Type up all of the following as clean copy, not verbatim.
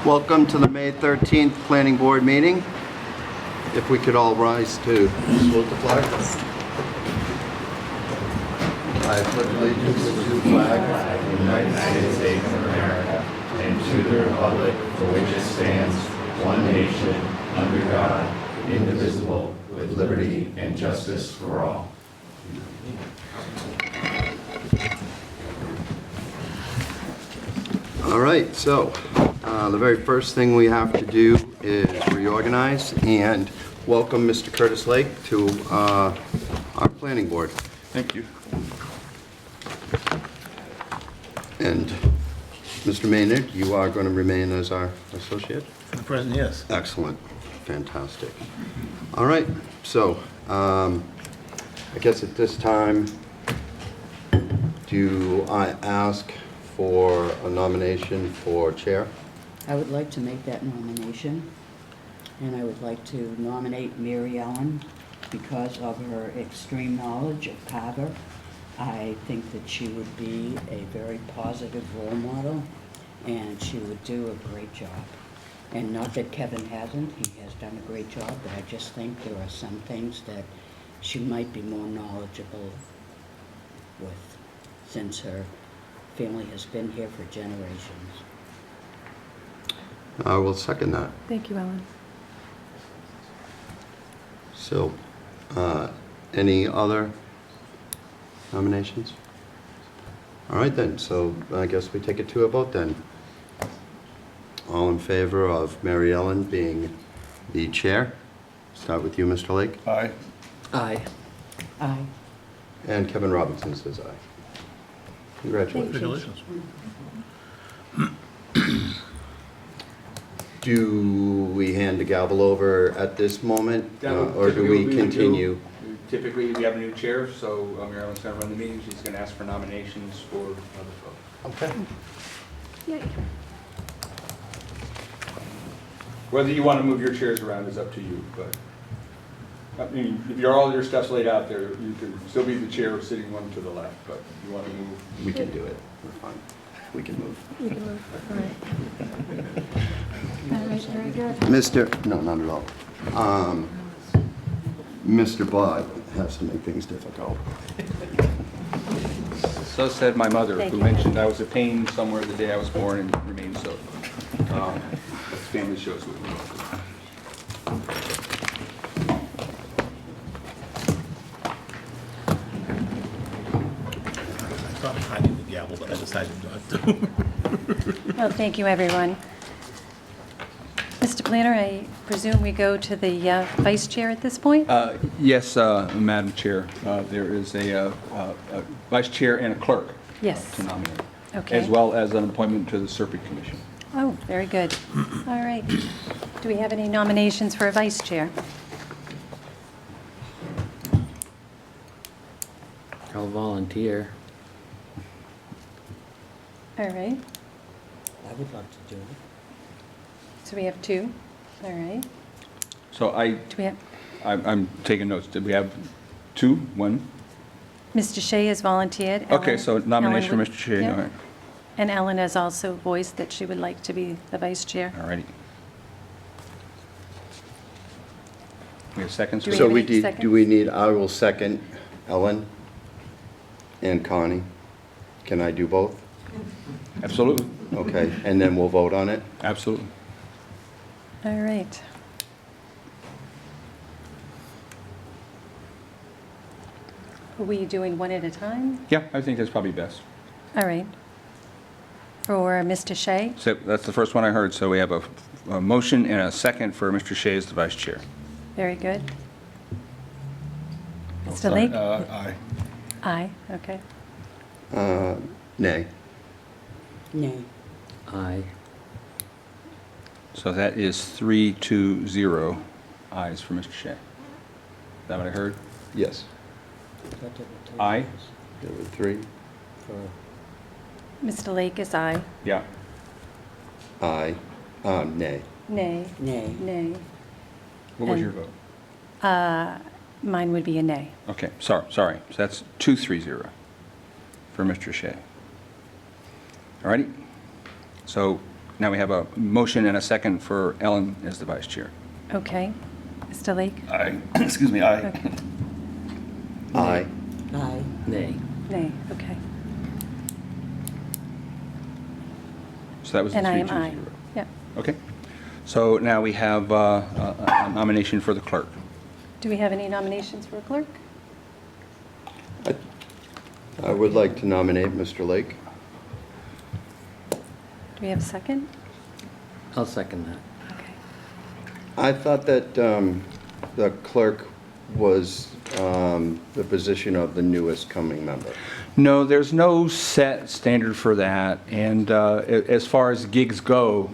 Welcome to the May 13th Planning Board meeting. If we could all rise to salute the flag. I pledge allegiance to the flag of the United States of America and to the republic for which it stands, one nation, under God, indivisible, with liberty and justice for all. All right, so the very first thing we have to do is reorganize and welcome Mr. Curtis Lake to our planning board. Thank you. And Mr. Maynard, you are going to remain as our associate? For the present, yes. Excellent, fantastic. All right, so I guess at this time, do I ask for a nomination for chair? I would like to make that nomination, and I would like to nominate Mary Ellen because of her extreme knowledge of Carver. I think that she would be a very positive role model, and she would do a great job. And not that Kevin hasn't, he has done a great job, but I just think there are some things that she might be more knowledgeable with, since her family has been here for generations. I will second that. Thank you, Ellen. So, any other nominations? All right then, so I guess we take it to a vote then. All in favor of Mary Ellen being the chair? Start with you, Mr. Lake. Aye. Aye. Aye. And Kevin Robinson says aye. Congratulations. Congratulations. Do we hand the gavel over at this moment, or do Typically we what would continue? do, Typically, we have a new chair, so Marilyn's going to run the meeting. She's going to ask for nominations for other folks. Okay. Yay. Whether you want to move your chairs around is up to you, but, I mean, if all your stuff's laid out there, you can still be the chair sitting one to the left, but if you want to move. We can do it. We're fine. We can move. You can move. All right. All right, very good. Mr., no, not at all. Mr. Bott has to make things difficult. So said my mother, Thank who you. mentioned I was a pain somewhere the day I was born and remained so. That's family shows with me. I thought I needed the gavel, but I decided not to. Well, thank you, everyone. Mr. Planner, I presume we go to the vice chair at this point? Yes, Madam Chair, there is a vice chair and a clerk Yes. to nominate, Okay. as well as an appointment to the Serpent Commission. Oh, very good. All right. Do we have any nominations for a vice chair? I'll volunteer. All right. I would love to do it. So we have two. All right. So Do we have, I'm taking notes. Did we have two? One? Mr. Shea has volunteered. Okay, Ellen- so nomination for Ellen would- Mr. Shea, yeah. all right. And Ellen has also voiced that she would like to be the vice chair. All righty. We have seconds? Do we So have we any need, seconds? do we need, I will second Ellen and Connie. Can I do both? Absolutely, Okay, and then we'll vote on it? absolutely. All right. Are we doing one at a time? Yeah, I think that's probably best. All right. For Mr. Shea? So that's the first one I heard, so we have a motion and a second for Mr. Shea as the vice chair. Very good. Mr. Lake? Aye. Aye, okay. Nay. Nay. Aye. So that is 3-0 ayes for Mr. Shea. Is that what I heard? Yes. What did the two Aye. years There were three. For Mr. Lake is aye. Yeah. Aye. Nay. Nay. nay. Nay. What was And- your vote? Mine would be a nay. Okay, sorry. So that's 2-3-0 for Mr. Shea. All righty? So now we have a motion and a second for Ellen as the vice chair. Okay. Mr. Lake? Aye. Excuse me, aye. Okay. Aye. Aye. Nay. Nay, okay. So that was the And I am 3-2-0. aye. Yep. Okay. So now we have a nomination for the clerk. Do we have any nominations for a clerk? I would like to nominate Mr. Lake. Do we have a second? I'll second that. Okay. I thought that the clerk was the position of the newest coming member. No, there's no set standard for that, and as far as gigs go,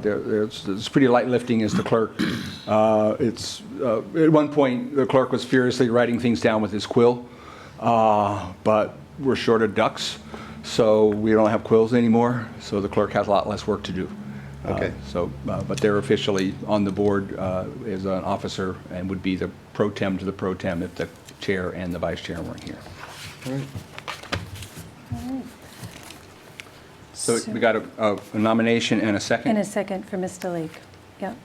it's pretty light lifting as the clerk. At one point, the clerk was furiously writing things down with his quill, but we're short of ducks, so we don't have quills anymore, so the clerk has a lot less work to do. Okay. But they're officially on the board as an officer and would be the pro tem to the pro tem if the chair and the vice chair weren't here. All right. All right. So we got a nomination and a second? And a second for Mr. Lake. Yep.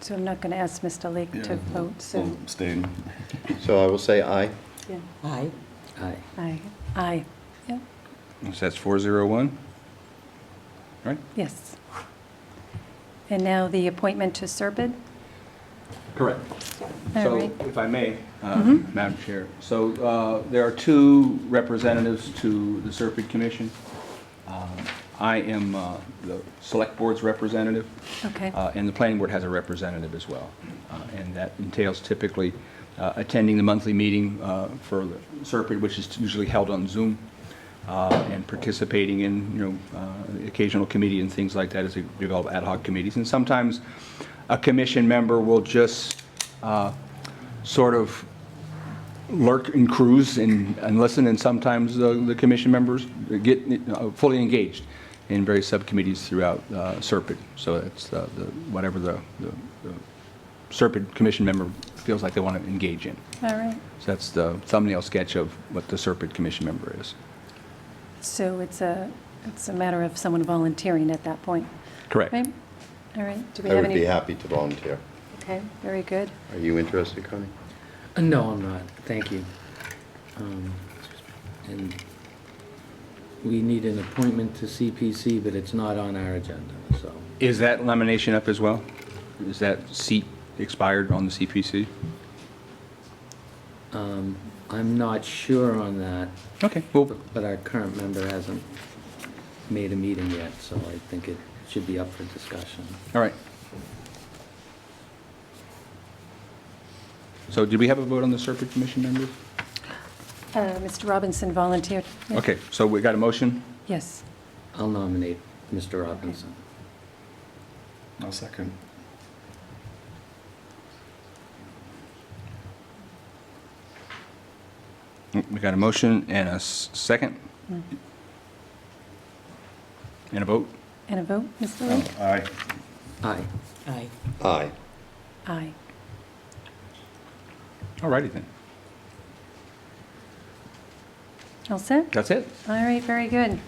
So I'm not going to ask Mr. Lake to vote, so, Abstain. So I will say aye. yeah. Aye. Aye. Aye. Aye. Yep. So that's 401, right? Yes. And now the appointment to Serpide. Correct. All So, right. if I may, Madam Chair, so there are two representatives to the Serpide Commission. I am the Select Board's representative, Okay. and the Planning Board has a representative as well. And that entails typically attending the monthly meeting for the Serpide, which is usually held on Zoom, and participating in, the occasional committee and things like that as they develop ad hoc committees. And sometimes a commission member will just sort of lurk and cruise and listen, and sometimes the commission members get fully engaged in various subcommittees throughout Serpide. So it's whatever the Serpide commission member feels like they want to engage in. All right. So that's the thumbnail sketch of what the Serpide commission member is. So it's a matter of someone volunteering at that point, Correct. right? All right. Do we I have would any? be happy to volunteer. Okay, very good. Are you interested, Connie? No, I'm not. Thank you. And we need an appointment to CPC, but it's not on our agenda, so. Is that nomination up as well? Is that seat expired on the CPC? I'm not sure on that, Okay, well, but our current member hasn't made a meeting yet, so I think it should be up for discussion. all right. So did we have a vote on the Serpide commission members? Mr. Robinson volunteered. Yeah. Okay, so we got a motion? Yes. I'll nominate Mr. Robinson. I'll second. We got a motion and a second? And a vote? And a vote, Mr. Lake? Aye. Aye. Aye. Aye. Aye. All righty then. All set? That's it? All right, very good.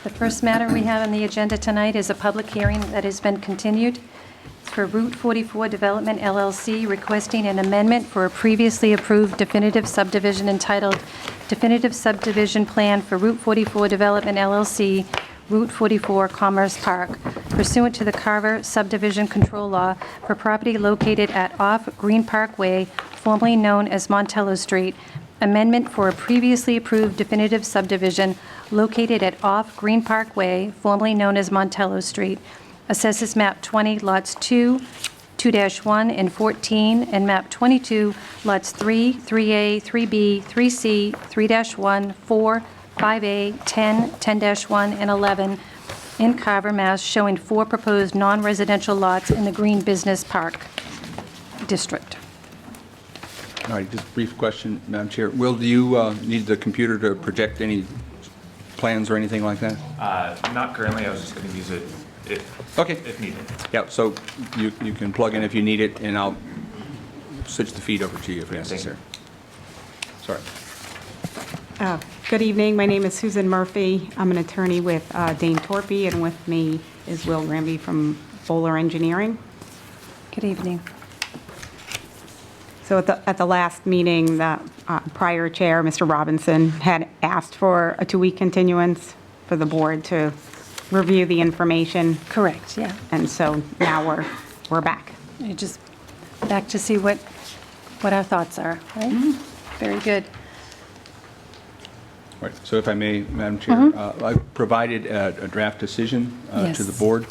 The first matter we have on the agenda tonight is a public hearing that has been continued. It's for Route 44 Development LLC requesting an amendment for a previously approved definitive subdivision entitled Definitive Subdivision Plan for Route 44 Development LLC, Route 44 Commerce Park, pursuant to the Carver Subdivision Control Law for property located at off Green Park Way, formerly known as Montello Street, amendment for a previously approved definitive subdivision located at off Green Park Way, formerly known as Montello Street, assesses map 20, lots 2, 2-1, and 14, and map 22, lots 3, 3A, 3B, 3C, 3-1, 4, 5A, 10, 10-1, and 11 in Carver, Mass., showing 4 proposed non-residential lots in the Green Business Park District. All right, just a brief question, Madam Chair. Will, do you need the computer to project any plans or anything like that? Not currently, I was just going to use it Okay. if needed. Yeah, so you can plug in if you need it, and I'll switch the feed over to you if necessary. Sorry. Good evening. My name is Susan Murphy. I'm an attorney with Dane Torpy, and with me is Will Granby from Bowler Engineering. Good evening. So at the last meeting, the prior chair, Mr. Robinson, had asked for a 2-week continuance for the board to review the information, Correct, yeah. and so now we're back. You're just back to see what our thoughts are, right? Very good. Right, so if I may, Madam Chair, I provided a draft decision to the Yes. board.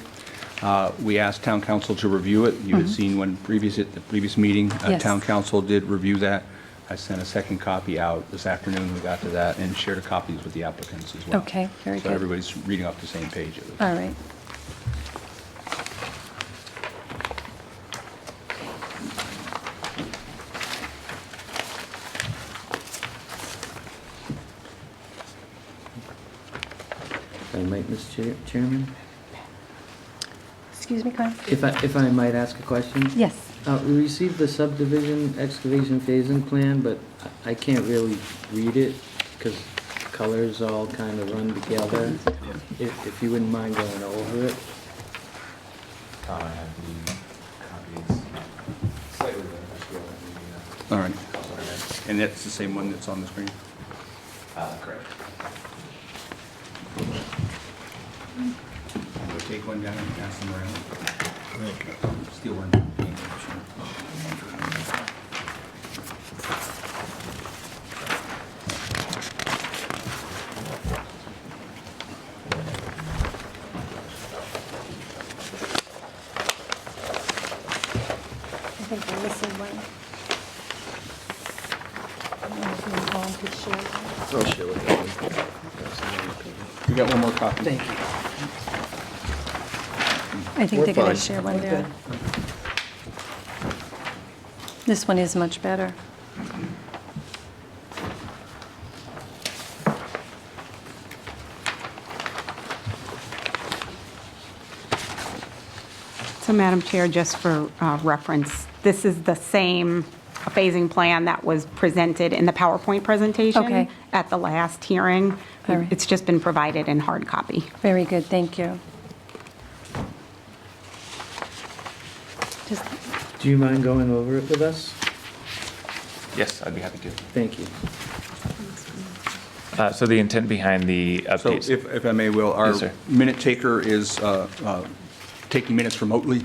We asked town council to review it. You had seen at the previous meeting, Yes. town council did review that. I sent a second copy out this afternoon, we got to that, and shared copies with the applicants as well. Okay, very So good. everybody's reading off the same page. All right. If I might, Mr. Chairman, Excuse me, Carl? if I might ask a question? Yes. We received the subdivision excavation phasing plan, but I can't really read it because colors all kind of run together. If you wouldn't mind going over it. I have the copies slightly better. All right. And that's the same one that's on the screen? Correct. We'll take one down and pass them around. Steal one. I think we're missing one. I don't know if you and Paul could share one. I'll share with you. We got one more copy. Thank you. I think We're they're going fine. to share one We're there. good. This one is much better. So, Madam Chair, just for reference, this is the same phasing plan that was presented in the PowerPoint presentation Okay. at the last hearing. All right. It's just been provided in hard copy. Very good, thank you. Just- Do you mind going over it with us? Yes, I'd be happy to. Thank you. So the intent behind the So updates. if I may, Will, our Yes, sir. minute taker is taking minutes remotely,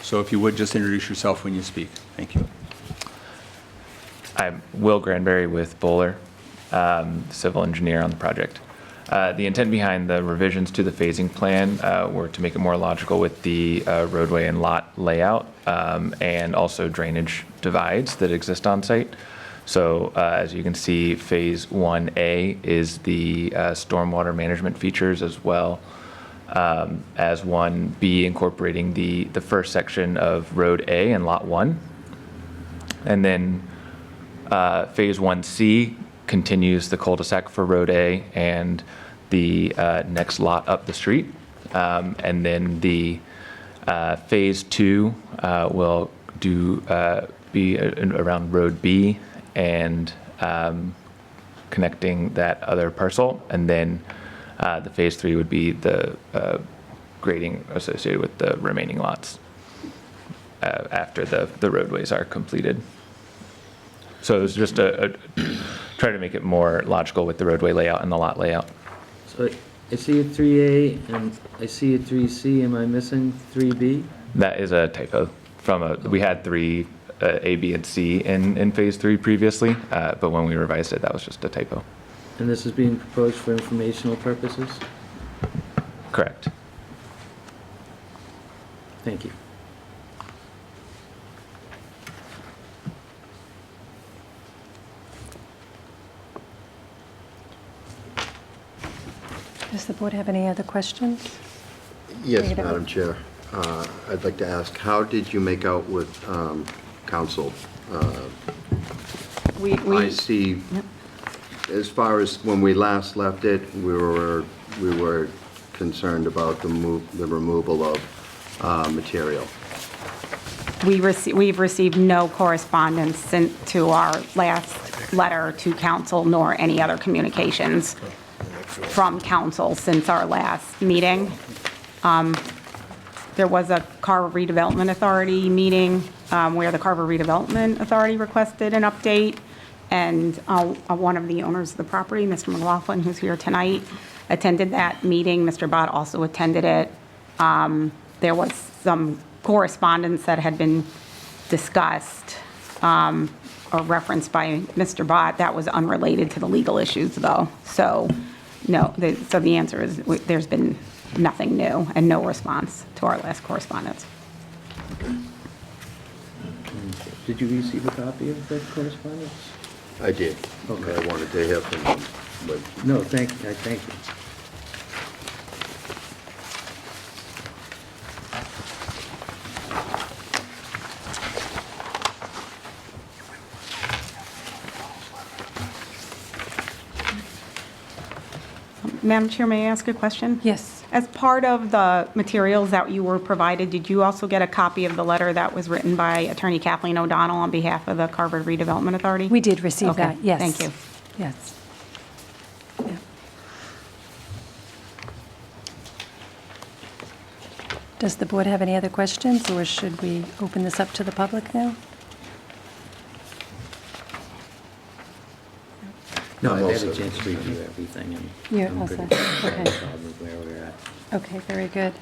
so if you would, just introduce yourself when you speak. Thank you. I'm Will Granberry with Bowler, civil engineer on the project. The intent behind the revisions to the phasing plan were to make it more logical with the roadway and lot layout, and also drainage divides that exist on site. So as you can see, Phase 1A is the stormwater management features, as well as 1B incorporating the first section of Road A and Lot 1. And then Phase 1C continues the cul-de-sac for Road A and the next lot up the street. And then the Phase 2 will be around Road B and connecting that other parcel. And then the Phase 3 would be the grading associated with the remaining lots after the roadways are completed. So it was just try to make it more logical with the roadway layout and the lot layout. So I see a 3A and I see a 3C. Am I missing 3B? That is a typo we had 3 A, B, and C in Phase 3 previously, but when we revised it, that was just a typo. And this is being proposed for informational purposes? Correct. Thank you. Does the board have any other questions? Yes, Take it out. Madam Chair. I'd like to ask, how did you make out with council? I see, as far as when we last left it, we were concerned about the removal of material. We've received no correspondence sent to our last letter to council nor any other communications from council since our last meeting. There was a Carver Redevelopment Authority meeting where the Carver Redevelopment Authority requested an update, and one of the owners of the property, Mr. McLaughlin, who's here tonight, attended that meeting. Mr. Bott also attended it. There was some correspondence that had been discussed or referenced by Mr. Bott that was unrelated to the legal issues, though. So, no, so the answer is there's been nothing new and no response to our last correspondence. Did you receive a copy of the correspondence? I did. Okay. I wanted to hear from him, but No, thank you. Madam Chair, may I ask a question? Yes. As part of the materials that you were provided, did you also get a copy of the letter that was written by Attorney Kathleen O'Donnell on behalf of the Carver Redevelopment Authority? We did receive Okay, that, yes. thank you. Yes. Yeah. Does the board have any other questions, or should we open this up to the public now? No, I'm I've all had a set. chance to review everything, and You're I'm all pretty set. Okay. satisfied with where we're at. Okay, very good.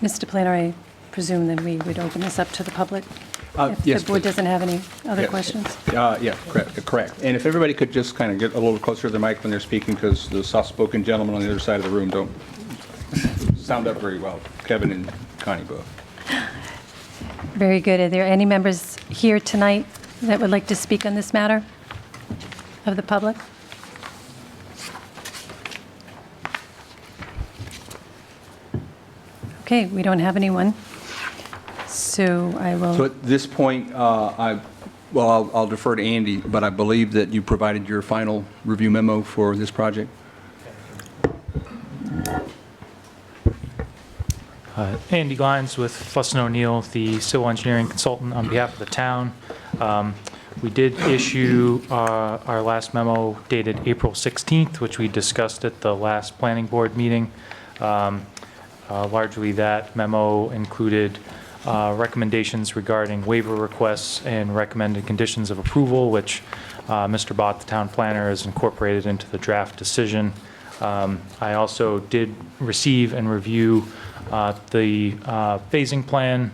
Mr. Planner, I presume that we would open this up to the public? If Yes, the board please. doesn't have any other Yeah. questions? Yeah, correct. And if everybody could just kind of get a little closer to the mic when they're speaking, because the soft-spoken gentlemen on the other side of the room don't sound up very well. Kevin and Connie both. Very good. Are there any members here tonight that would like to speak on this matter of the public? Okay, we don't have anyone. So I So will, at this point, I'll defer to Andy, but I believe that you provided your final review memo for this project? Andy Glines with Fuss & O'Neill, the civil engineering consultant on behalf of the town. We did issue our last memo dated April 16th, which we discussed at the last planning board meeting. Largely, that memo included recommendations regarding waiver requests and recommended conditions of approval, which Mr. Bott, the town planner, has incorporated into the draft decision. I also did receive and review the phasing plan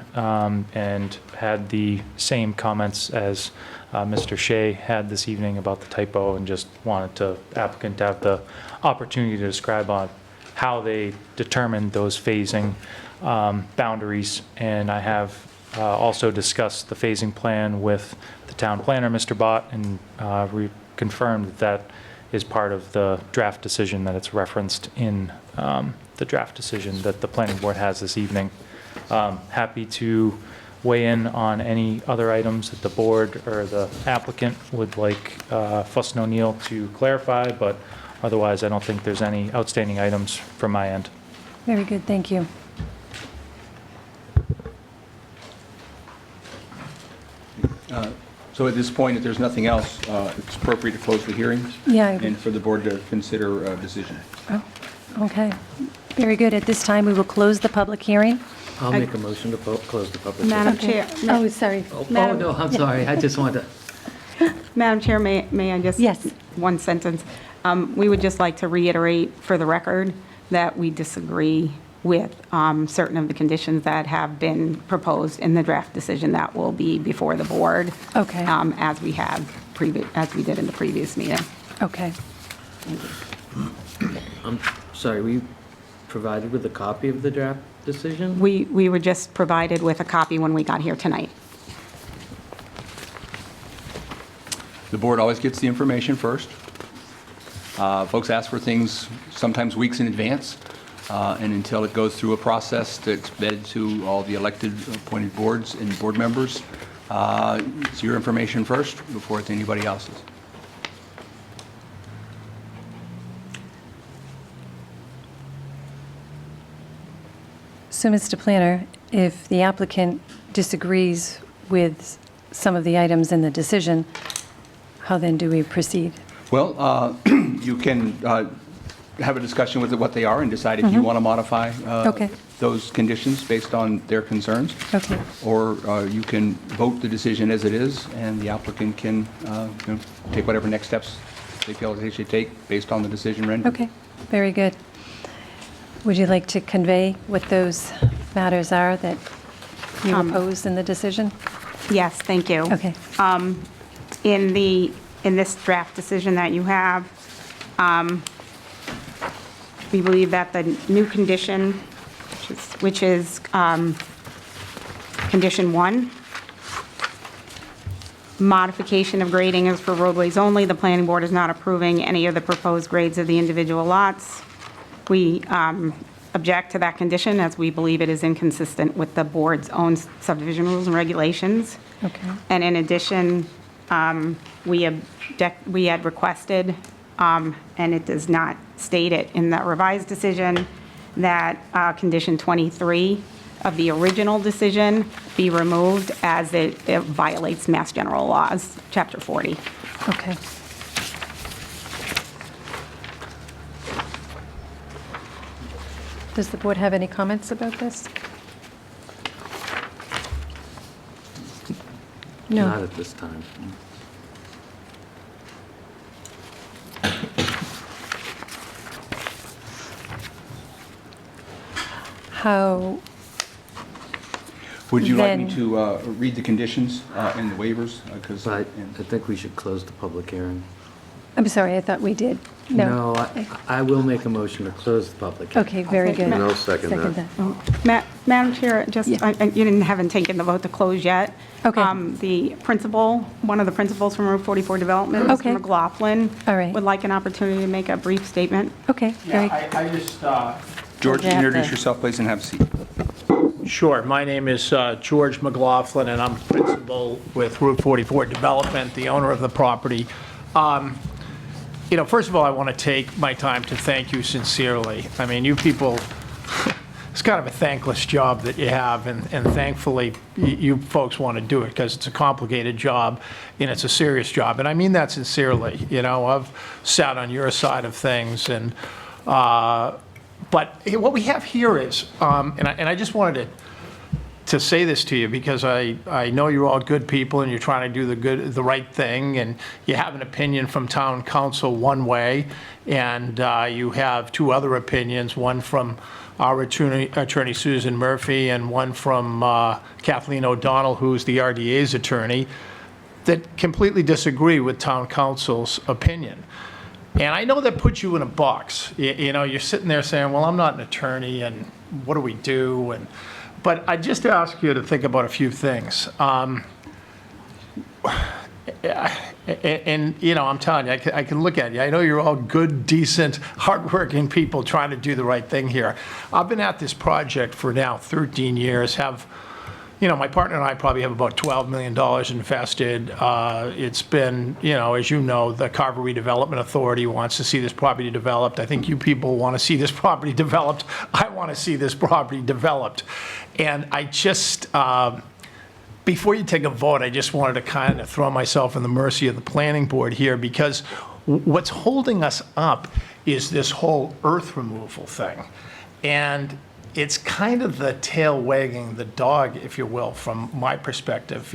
and had the same comments as Mr. Shea had this evening about the typo, and just wanted the applicant to have the opportunity to describe on how they determined those phasing boundaries. And I have also discussed the phasing plan with the town planner, Mr. Bott, and confirmed that that is part of the draft decision, that it's referenced in the draft decision that the planning board has this evening. Happy to weigh in on any other items that the board or the applicant would like Fuss & O'Neill to clarify, but otherwise I don't think there's any outstanding items from my end. very good, thank you. So at this point, if there's nothing else, it's appropriate to close the hearing Yeah, I would- and for the board to consider a decision. Oh, okay. Very good. At this time, we will close the public hearing. I'll make a motion to close the public Madam hearing. Chair, Oh, sorry. Oh, Madam- no, I'm sorry, I just wanted to, Madam Chair, may I just? Yes. One sentence. We would just like to reiterate for the record that we disagree with certain of the conditions that have been proposed in the draft decision that will be before the board. Okay. As we did in the previous meeting. Okay. I'm sorry, were you provided with a copy of the draft decision? We were just provided with a copy when we got here tonight. The board always gets the information first. Folks ask for things sometimes weeks in advance, and until it goes through a process that's vetted to all the elected appointed boards and board members, it's your information first before it's anybody else's. So, Mr. Planner, if the applicant disagrees with some of the items in the decision, how then do we proceed? Well, you can have a discussion with what they are and decide if you want to modify Okay. those conditions based on their concerns. Okay. Or you can vote the decision as it is, and the applicant can take whatever next steps they feel they should take based on the decision rendered. Okay, very good. Would you like to convey what those matters are that you oppose in the decision? Yes, thank you. Okay. In this draft decision that you have, we believe that the new condition, which is condition 1, modification of grading is for roadways only. The planning board is not approving any of the proposed grades of the individual lots. We object to that condition as we believe it is inconsistent with the board's own subdivision rules and regulations. Okay. And in addition, we had requested, and it does not state it in the revised decision, that condition 23 of the original decision be removed as it violates Mass General Laws, Chapter 40. Okay. Does the board have any comments about this? No. Not at this time. How, Would you like me Then- to read the conditions and the waivers? But I think we should close the public hearing. I'm sorry, I thought we did. No. I will make a motion to close the public hearing. Okay, very good. And I'll second that. Madam Chair, just, Yeah. you haven't taken the vote to close yet. Okay. The principal, one of the principals from Route 44 Development, Okay. Mr. McLaughlin, All right. would like an opportunity to make a brief statement. Okay, very, I just, George, Yeah, introduce the- yourself, please, and have a seat. sure, my name is George McLaughlin, and I'm principal with Route 44 Development, the owner of the property. First of all, I want to take my time to thank you sincerely. I mean, you people, it's kind of a thankless job that you have, and thankfully, you folks want to do it, because it's a complicated job, and it's a serious job, and I mean that sincerely. I've sat on your side of things, and but what we have here is, and I just wanted to say this to you, because I know you're all good people and you're trying to do the right thing, and you have an opinion from town council one way, and you have two other opinions, one from our attorney Susan Murphy and one from Kathleen O'Donnell, who's the RDA's attorney, that completely disagree with town council's opinion. And I know that puts you in a box. You're sitting there saying, well, I'm not an attorney, and what do we do? But I just ask you to think about a few things. And I'm telling you, I can look at you. I know you're all good, decent, hardworking people trying to do the right thing here. I've been at this project for now 13 years, my partner and I probably have about $12 million invested. It's been, as you know, the Carver Redevelopment Authority wants to see this property developed. I think you people want to see this property developed. I want to see this property developed. And I just, before you take a vote, I just wanted to kind of throw myself in the mercy of the planning board here, because what's holding us up is this whole earth removal thing. And it's kind of the tail wagging the dog, if you will, from my perspective.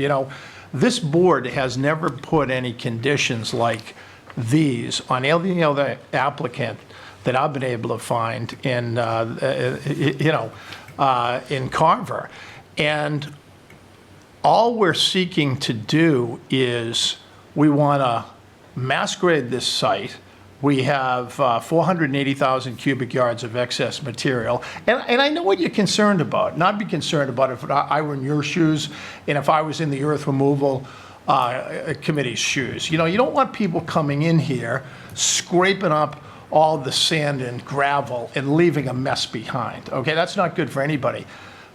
This board has never put any conditions like these on any other applicant that I've been able to find in, in Carver. And all we're seeking to do is we want to mass grade this site. We have 480,000 cubic yards of excess material. And I know what you're concerned about. And I'd be concerned about it if I were in your shoes and if I was in the earth removal committee's shoes. You don't want people coming in here, scraping up all the sand and gravel and leaving a mess behind. Okay, that's not good for anybody.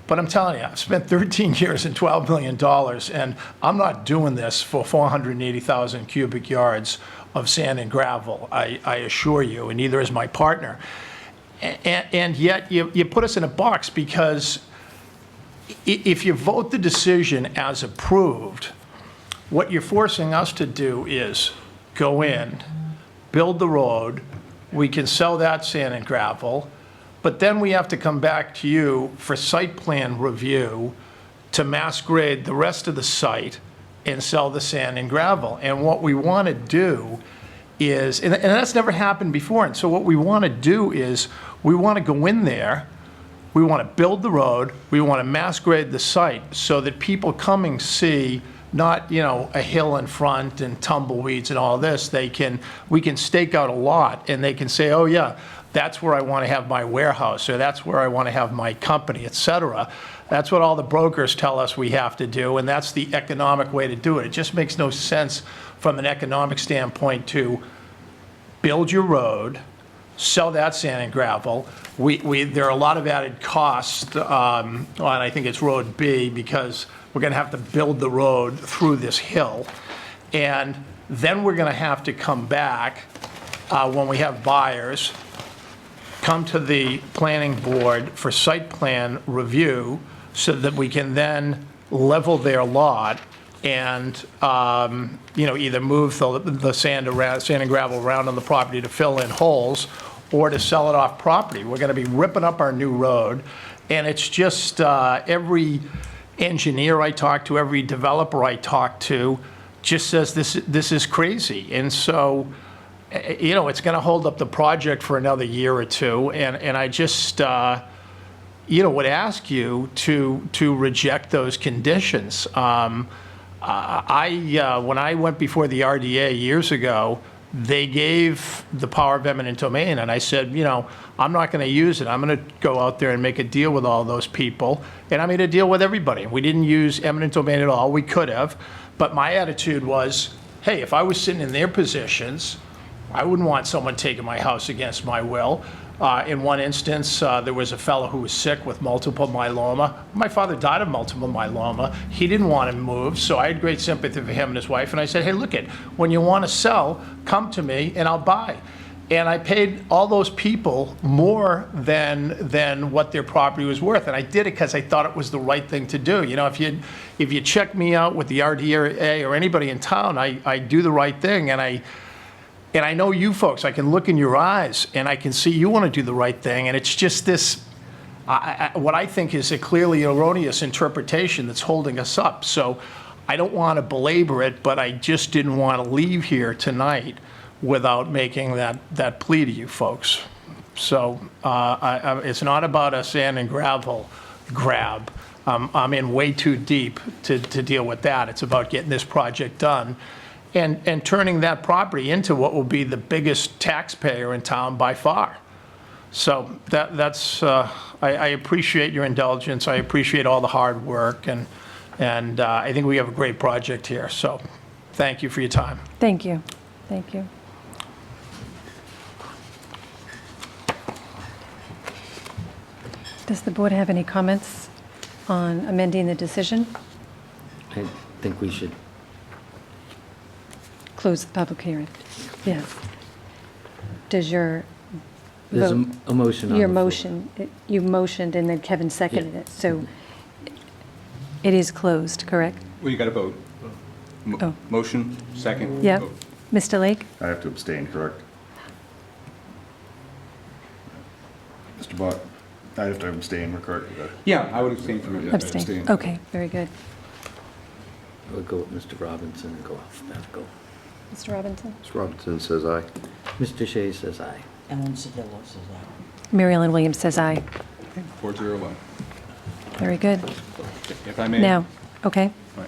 But I'm telling you, I've spent 13 years and $12 million, and I'm not doing this for 480,000 cubic yards of sand and gravel, I assure you, and neither is my partner. And yet you put us in a box, because if you vote the decision as approved, What you're forcing us to do is go in, build the road, we can sell that sand and gravel, but then we have to come back to you for site plan review to mass grade the rest of the site and sell the sand and gravel. And what we want to do is, and that's never happened before, and so what we want to do is, we want to go in there, we want to build the road, we want to mass grade the site so that people coming see not, a hill in front and tumbleweeds and all this. We can stake out a lot and they can say, oh yeah, that's where I want to have my warehouse, or that's where I want to have my company, et cetera. That's what all the brokers tell us we have to do, and that's the economic way to do it. It just makes no sense from an economic standpoint to build your road, sell that sand and gravel. There are a lot of added costs on, I think it's Road B, because we're going to have to build the road through this hill. And then we're going to have to come back when we have buyers, come to the planning board for site plan review so that we can then level their lot and, either move the sand and gravel around on the property to fill in holes or to sell it off property. We're going to be ripping up our new road, and it's just every engineer I talk to, every developer I talk to just says this is crazy. And so, it's going to hold up the project for another year or two, and I just, would ask you to reject those conditions. When I went before the RDA years ago, they gave the power of eminent domain, and I said, I'm not going to use it. I'm going to go out there and make a deal with all those people, and I made a deal with everybody. We didn't use eminent domain at all. We could have, but my attitude was, hey, if I was sitting in their positions, I wouldn't want someone taking my house against my will. In one instance, there was a fellow who was sick with multiple myeloma. My father died of multiple myeloma. He didn't want to move, so I had great sympathy for him and his wife, and I said, hey, look it, when you want to sell, come to me and I'll buy. And I paid all those people more than what their property was worth, and I did it because I thought it was the right thing to do. If you check me out with the RDA or anybody in town, I do the right thing, and I know you folks, I can look in your eyes and I can see you want to do the right thing, and it's just this, what I think is a clearly erroneous interpretation that's holding us up. So I don't want to belabor it, but I just didn't want to leave here tonight without making that plea to you folks. So it's not about a sand and gravel grab. I'm in way too deep to deal with that. It's about getting this project done and turning that property into what will be the biggest taxpayer in town by far. So that's I appreciate your indulgence. I appreciate all the hard work, and I think we have a great project here. So thank you for your time. Thank you. Thank you. Does the board have any comments on amending the decision? I think we should. Close the public hearing. Yes. Does your There's vote? a motion on Your the floor. motion, you motioned and then Kevin seconded Yeah. it, so it is closed, correct? Well, you got to vote. Oh. Motion, second. Yep. vote. Mr. Lake? I have to abstain, correct? Mr. Bott, I have to abstain, we're correct? Yeah, I would abstain from it. Abstain. abstain. Okay, very good. We'll go with Mr. Robinson and go alphabetical. Mr. Robinson? Mr. Robinson says aye. Mr. Shea says aye. Ellen Sedillo says aye. Mary Ellen Williams says aye. 401. Very good. If I may. Now, okay. Right.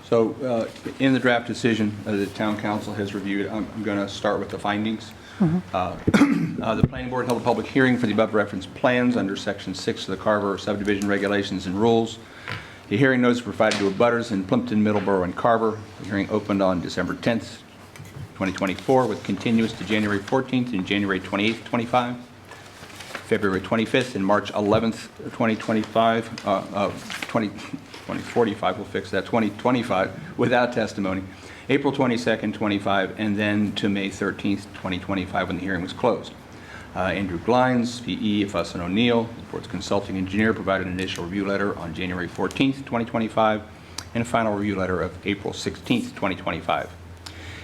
So in the draft decision the town council has reviewed, I'm going to start with the findings. The planning board held a public hearing for the above referenced plans under section 6 of the Carver subdivision regulations and rules. The hearing notice provided to abutters in Plimpton, Middleborough, and Carver. The hearing opened on December 10th, 2024, with continuance to January 14th and January 28th, 25, February 25th and March 11th, 2025, 2045, we'll fix that, 2025, without testimony, April 22nd, 25, and then to May 13th, 2025, when the hearing was closed. Andrew Glines, P.E., Fuss & O'Neill, the board's consulting engineer, provided an initial review letter on January 14th, 2025, and a final review letter of April 16th, 2025.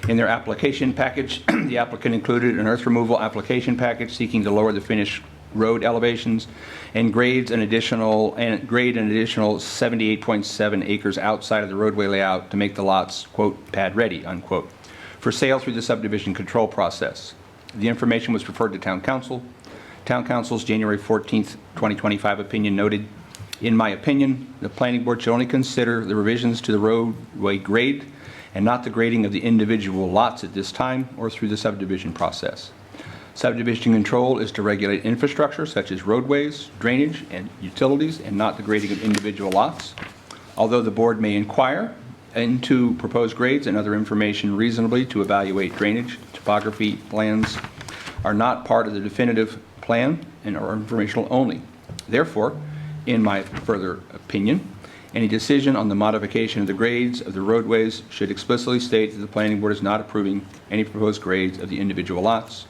In their application package, the applicant included an earth removal application package seeking to lower the finished road elevations and grade an additional 78.7 acres outside of the roadway layout to make the lots, quote, pad ready, unquote, for sale through the subdivision control process. The information was referred to Town Council. Town Council's January 14th, 2025 opinion noted, in my opinion, the planning board should only consider the revisions to the roadway grade and not the grading of the individual lots at this time or through the subdivision process. Subdivision control is to regulate infrastructure such as roadways, drainage, and utilities, and not the grading of individual lots. Although the board may inquire into proposed grades and other information reasonably to evaluate drainage, topography plans are not part of the definitive plan and are informational only. Therefore, in my further opinion, any decision on the modification of the grades of the roadways should explicitly state that the planning board is not approving any proposed grades of the individual lots.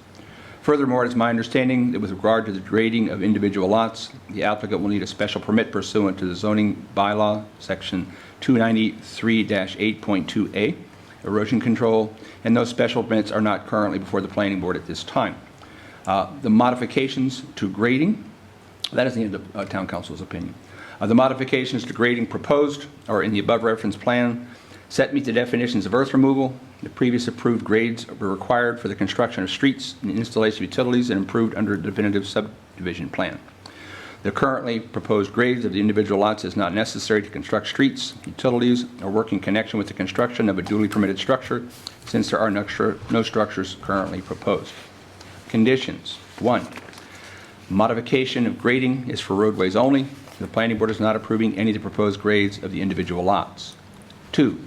Furthermore, it is my understanding that with regard to the grading of individual lots, the applicant will need a special permit pursuant to the zoning bylaw, section 293-8.2A, erosion control, and those special permits are not currently before the planning board at this time. The modifications to grading, that is the end of Town Council's opinion. The modifications to grading proposed are in the above referenced plan set meet the definitions of earth removal. The previous approved grades were required for the construction of streets and installation of utilities and improved under a definitive subdivision plan. The currently proposed grades of the individual lots is not necessary to construct streets, utilities, or work in connection with the construction of a duly permitted structure, since there are no structures currently proposed. Conditions. 1. Modification of grading is for roadways only. The planning board is not approving any of the proposed grades of the individual lots. 2.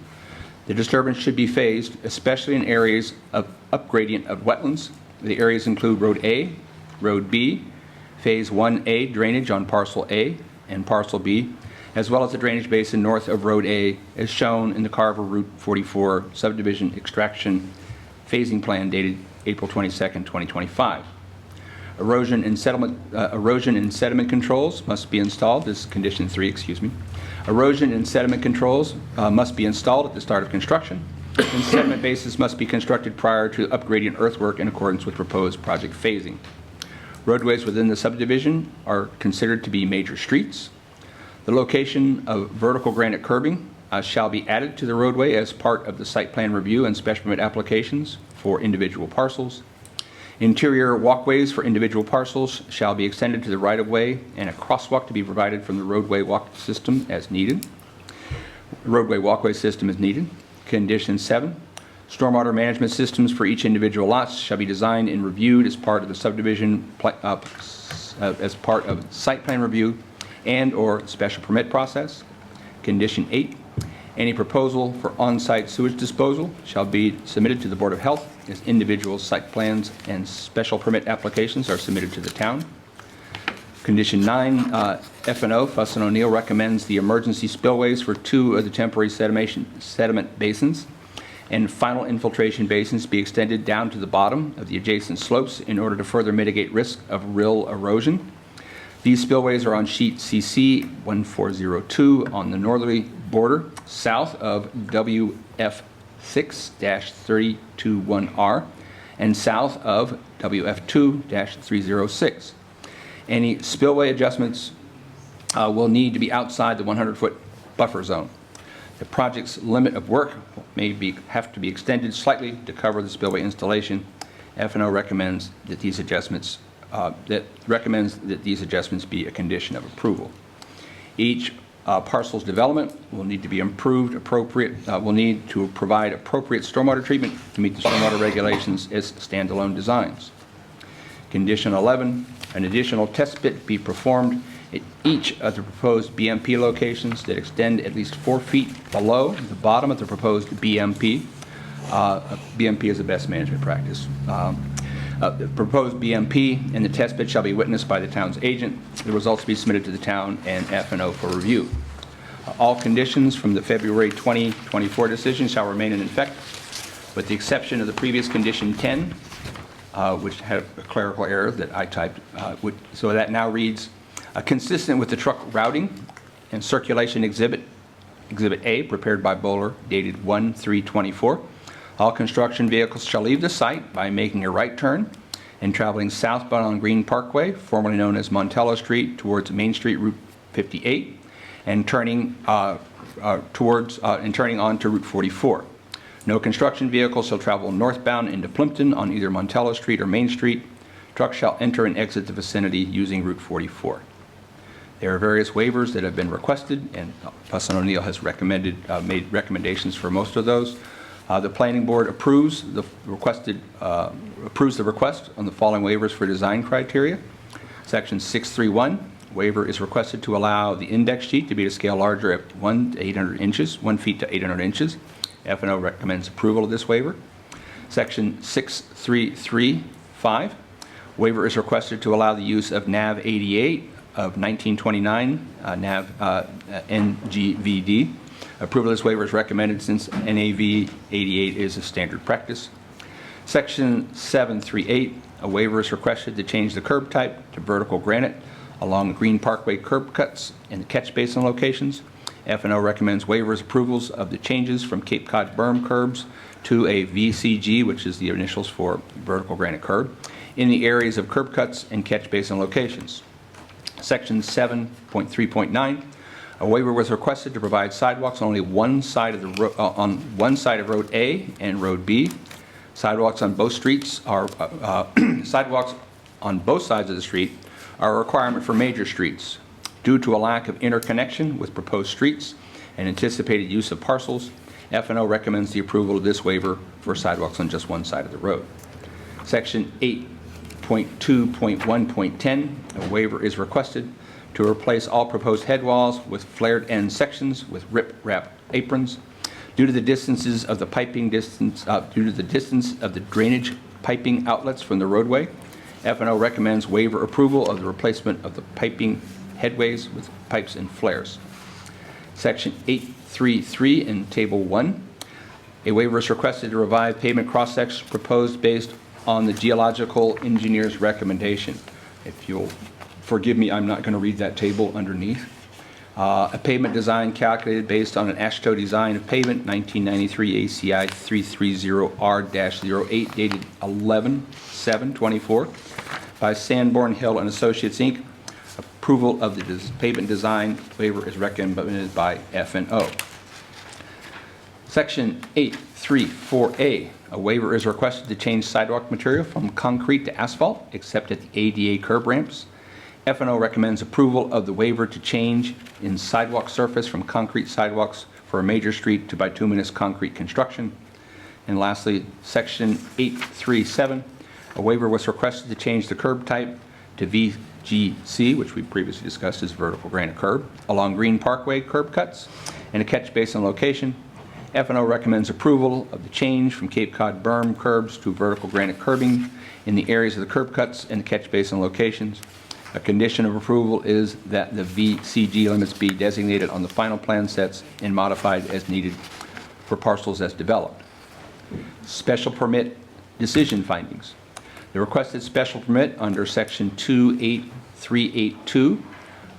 The disturbance should be phased, especially in areas of upgradient of wetlands. The areas include Road A, Road B, Phase 1A drainage on Parcel A and Parcel B, as well as the drainage basin north of Road A, as shown in the Carver Route 44 subdivision extraction phasing plan dated April 22nd, 2025. Erosion and sediment controls must be installed. This is condition 3, excuse me. Erosion and sediment controls must be installed at the start of construction, and sediment bases must be constructed prior to upgrading earthwork in accordance with proposed project phasing. Roadways within the subdivision are considered to be major streets. The location of vertical granite curbing shall be added to the roadway as part of the site plan review and special permit applications for individual parcels. Interior walkways for individual parcels shall be extended to the right-of-way and a crosswalk to be provided from the roadway walk system as needed. Roadway walkway system is needed. Condition 7, stormwater management systems for each individual lots shall be designed and reviewed as part of the subdivision, as part of site plan review and or special permit process. Condition 8, any proposal for on-site sewage disposal shall be submitted to the Board of Health as individual site plans and special permit applications are submitted to the town. Condition 9, F&O, Fuss & O'Neill recommends the emergency spillways for 2 of the temporary sediment basins and final infiltration basins be extended down to the bottom of the adjacent slopes in order to further mitigate risk of rill erosion. These spillways are on sheet CC 1402 on the northerly border south of WF6-321R and south of WF2-306. Any spillway adjustments will need to be outside the 100-foot buffer zone. The project's limit of work may have to be extended slightly to cover the spillway installation. F&O recommends that these adjustments be a condition of approval. Each parcel's development will need to be will need to provide appropriate stormwater treatment to meet the stormwater regulations as standalone designs. Condition 11, an additional test pit be performed at each of the proposed BMP locations that extend at least 4 feet below the bottom of the proposed BMP. BMP is the best management practice. The proposed BMP and the test pit shall be witnessed by the town's agent. The results will be submitted to the town and F&O for review. All conditions from the February 2024 decision shall remain in effect, with the exception of the previous condition 10, which had a clerical error that I typed. So that now reads, consistent with the truck routing and circulation exhibit Exhibit A, prepared by Bowler, dated 1/3/24. All construction vehicles shall leave the site by making a right turn and traveling southbound on Green Parkway, formerly known as Montello Street, towards Main Street Route 58, and turning onto Route 44. No construction vehicle shall travel northbound into Plimpton on either Montello Street or Main Street. Trucks shall enter and exit the vicinity using Route 44. There are various waivers that have been requested, and Fussin O'Neill has made recommendations for most of those. The Planning Board approves the request on the following waivers for design criteria. Section 631, waiver is requested to allow the index sheet to be to scale larger at 1 to 800 inches, 1 feet to 800 inches. F&O recommends approval of this waiver. Section 633.5, waiver is requested to allow the use of NAV 88 of 1929, NAV NGVD. Approval of this waiver is recommended since NAV 88 is a standard practice. Section 738, a waiver is requested to change the curb type to vertical granite along Green Parkway curb cuts and the catch basin locations. F&O recommends waivers approvals of the changes from Cape Cod berm curbs to a VCG, which is the initials for vertical granite curb, in the areas of curb cuts and catch basin locations. Section 7.3.9, a waiver was requested to provide sidewalks on only one side of the on one side of Road A and Road B. Sidewalks on both streets are sidewalks on both sides of the street are a requirement for major streets. Due to a lack of interconnection with proposed streets and anticipated use of parcels, F&O recommends the approval of this waiver for sidewalks on just one side of the road. Section 8.2.1.10, a waiver is requested to replace all proposed head walls with flared end sections with rip-wrap aprons. Due to the distances of the distance of the drainage piping outlets from the roadway, F&O recommends waiver approval of the replacement of the piping headways with pipes and flares. Section 833 in Table 1, a waiver is requested to revive pavement cross-sections proposed based on the geological engineer's recommendation. If you'll forgive me, I'm not going to read that table underneath. A pavement design calculated based on an AASHTO design of pavement, 1993 ACI 330R-08, dated 11/7/24, by Sanborn Hill and Associates, Inc. Approval of the pavement design waiver is recommended by F&O. Section 834A, a waiver is requested to change sidewalk material from concrete to asphalt, except at the ADA curb ramps. F&O recommends approval of the waiver to change in sidewalk surface from concrete sidewalks for a major street to bituminous concrete construction. And lastly, Section 837, a waiver was requested to change the curb type to VGC, which we previously discussed as vertical granite curb, along Green Parkway curb cuts and a catch basin location. F&O recommends approval of the change from Cape Cod berm curbs to vertical granite curbing in the areas of the curb cuts and the catch basin locations. A condition of approval is that the VCG limits be designated on the final plan sets and modified as needed for parcels as developed. Special permit decision findings. The requested special permit under Section 28382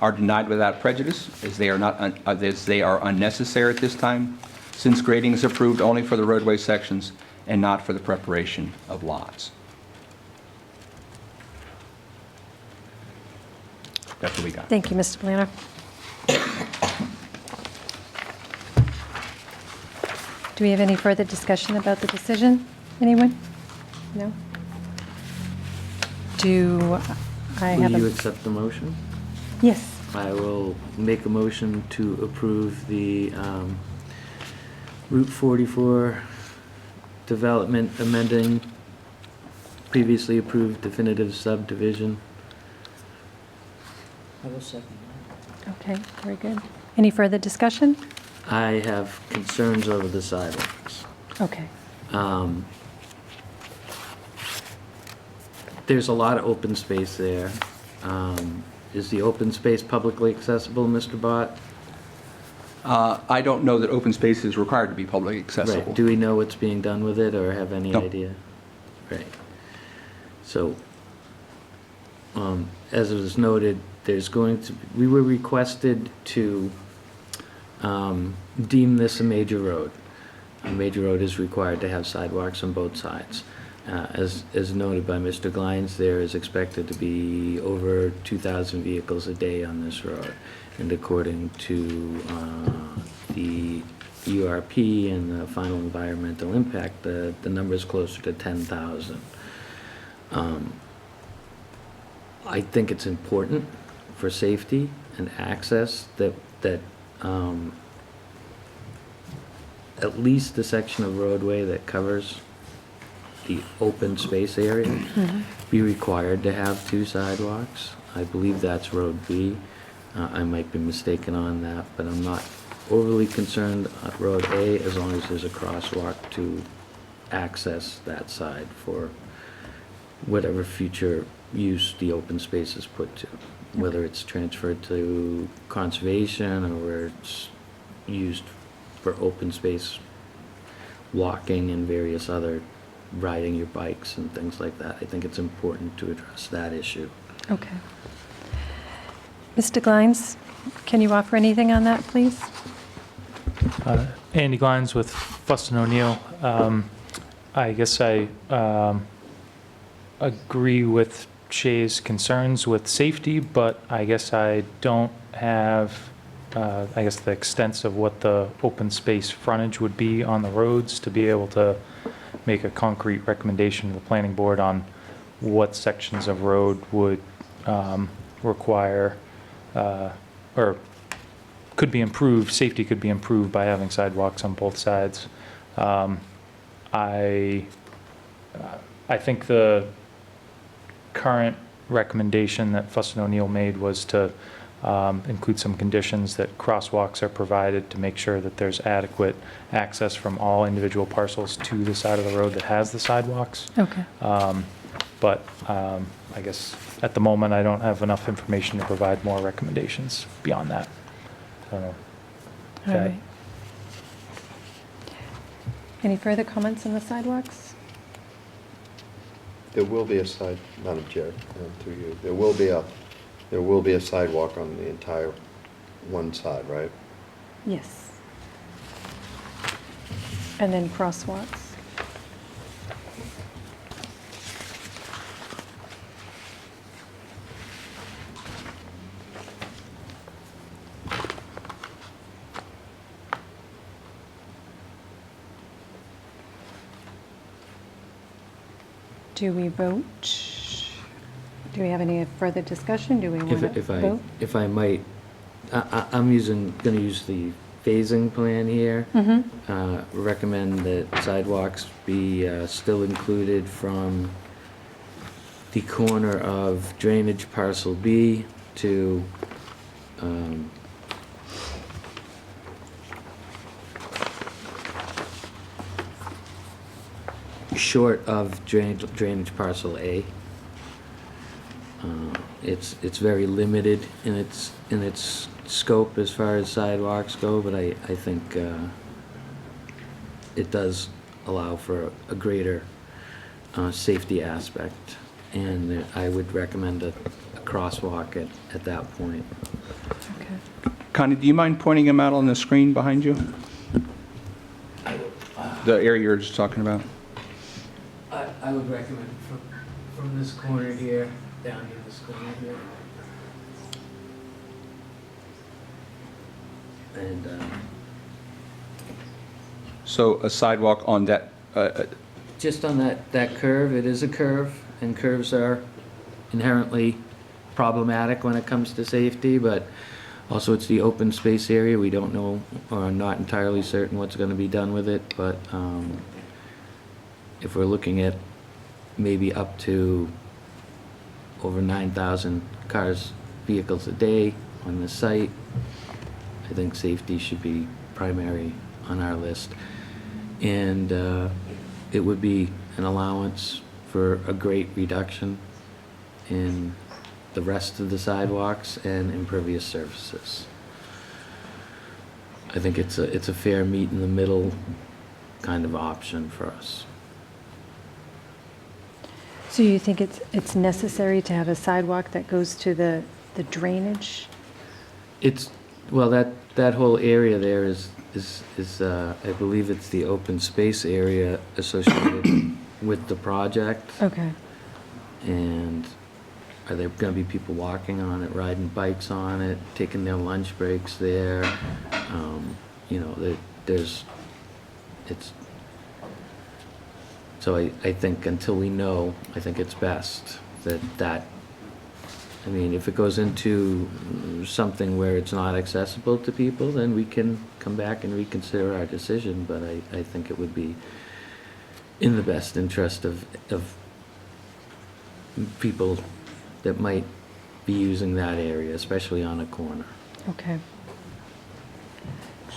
are denied without prejudice, as they are unnecessary at this time, since grading is approved only for the roadway sections and not for the preparation of lots. That's what we got. Thank you, Mr. Planner. Do we have any further discussion about the decision? Anyone? No? Do I have Will you a... accept the motion? Yes. I will make a motion to approve the Route 44 development amending previously approved definitive subdivision. I will second that. Okay, very good. Any further discussion? I have concerns over the sidewalks. Okay. There's a lot of open space there. Is the open space publicly accessible, Mr. Bott? I don't know that open space is required to be publicly accessible. Right. Do we know what's being done with it or have any No. idea? Right. So, as it was noted, we were requested to deem this a major road. A major road is required to have sidewalks on both sides. As noted by Mr. Glines, there is expected to be over 2,000 vehicles a day on this road. And according to the URP and the final environmental impact, the number is closer to 10,000. I think it's important for safety and access that at least the section of roadway that covers the open space area be required to have 2 sidewalks. I believe that's Road B. I might be mistaken on that, but I'm not overly concerned on Road A as long as there's a crosswalk to access that side for whatever future use the open space is put to, whether it's transferred to conservation or where it's used for open space walking and various other riding your bikes and things like that. I think it's important to address that issue. Okay. Mr. Glines, can you offer anything on that, please? Andy Glines with Fuston O'Neill. I guess I agree with Shay's concerns with safety, but I guess I don't have, I guess, the extent of what the open space frontage would be on the roads to be able to make a concrete recommendation to the planning board on what sections of road would require or could be improved, safety could be improved by having sidewalks on both sides. I think the current recommendation that Fuston O'Neill made was to include some conditions that crosswalks are provided to make sure that there's adequate access from all individual parcels to the side of the road that has the sidewalks. Okay. But I guess at the moment, I don't have enough information to provide more recommendations beyond that. I don't know. All Okay. right. Any further comments on the sidewalks? There will be a side, Madam Chair, through you, there will be a sidewalk on the entire one side, right? Yes. And then crosswalks? Do we vote? Do we have any further discussion? Do we want to vote? If I might, I'm gonna use the phasing plan here. Recommend that sidewalks be still included from the corner of drainage parcel B to short of drainage parcel A. It's very limited in its scope as far as sidewalks go, but I think it does allow for a greater safety aspect, and I would recommend a crosswalk at that point. Okay. Connie, do you mind pointing them out on the screen behind you? The area you're just talking about? I would recommend from this corner here down to this corner here. And So a sidewalk on that, just on that curve, it is a curve, and curves are inherently problematic when it comes to safety, but also it's the open space area. We don't know, or are not entirely certain what's going to be done with it, but if we're looking at maybe up to over 9,000 vehicles a day on the site, I think safety should be primary on our list. And it would be an allowance for a great reduction in the rest of the sidewalks and impervious surfaces. I think it's a fair meet in the middle kind of option for us. So you think it's necessary to have a sidewalk that goes to the drainage? It's Well, that whole area there is, I believe it's the open space area associated with the project. Okay. And are there gonna be people walking on it, riding bikes on it, taking their lunch breaks there? You know, so I think until we know, I think it's best I mean, if it goes into something where it's not accessible to people, then we can come back and reconsider our decision, but I think it would be in the best interest of people that might be using that area, especially on a corner. Okay.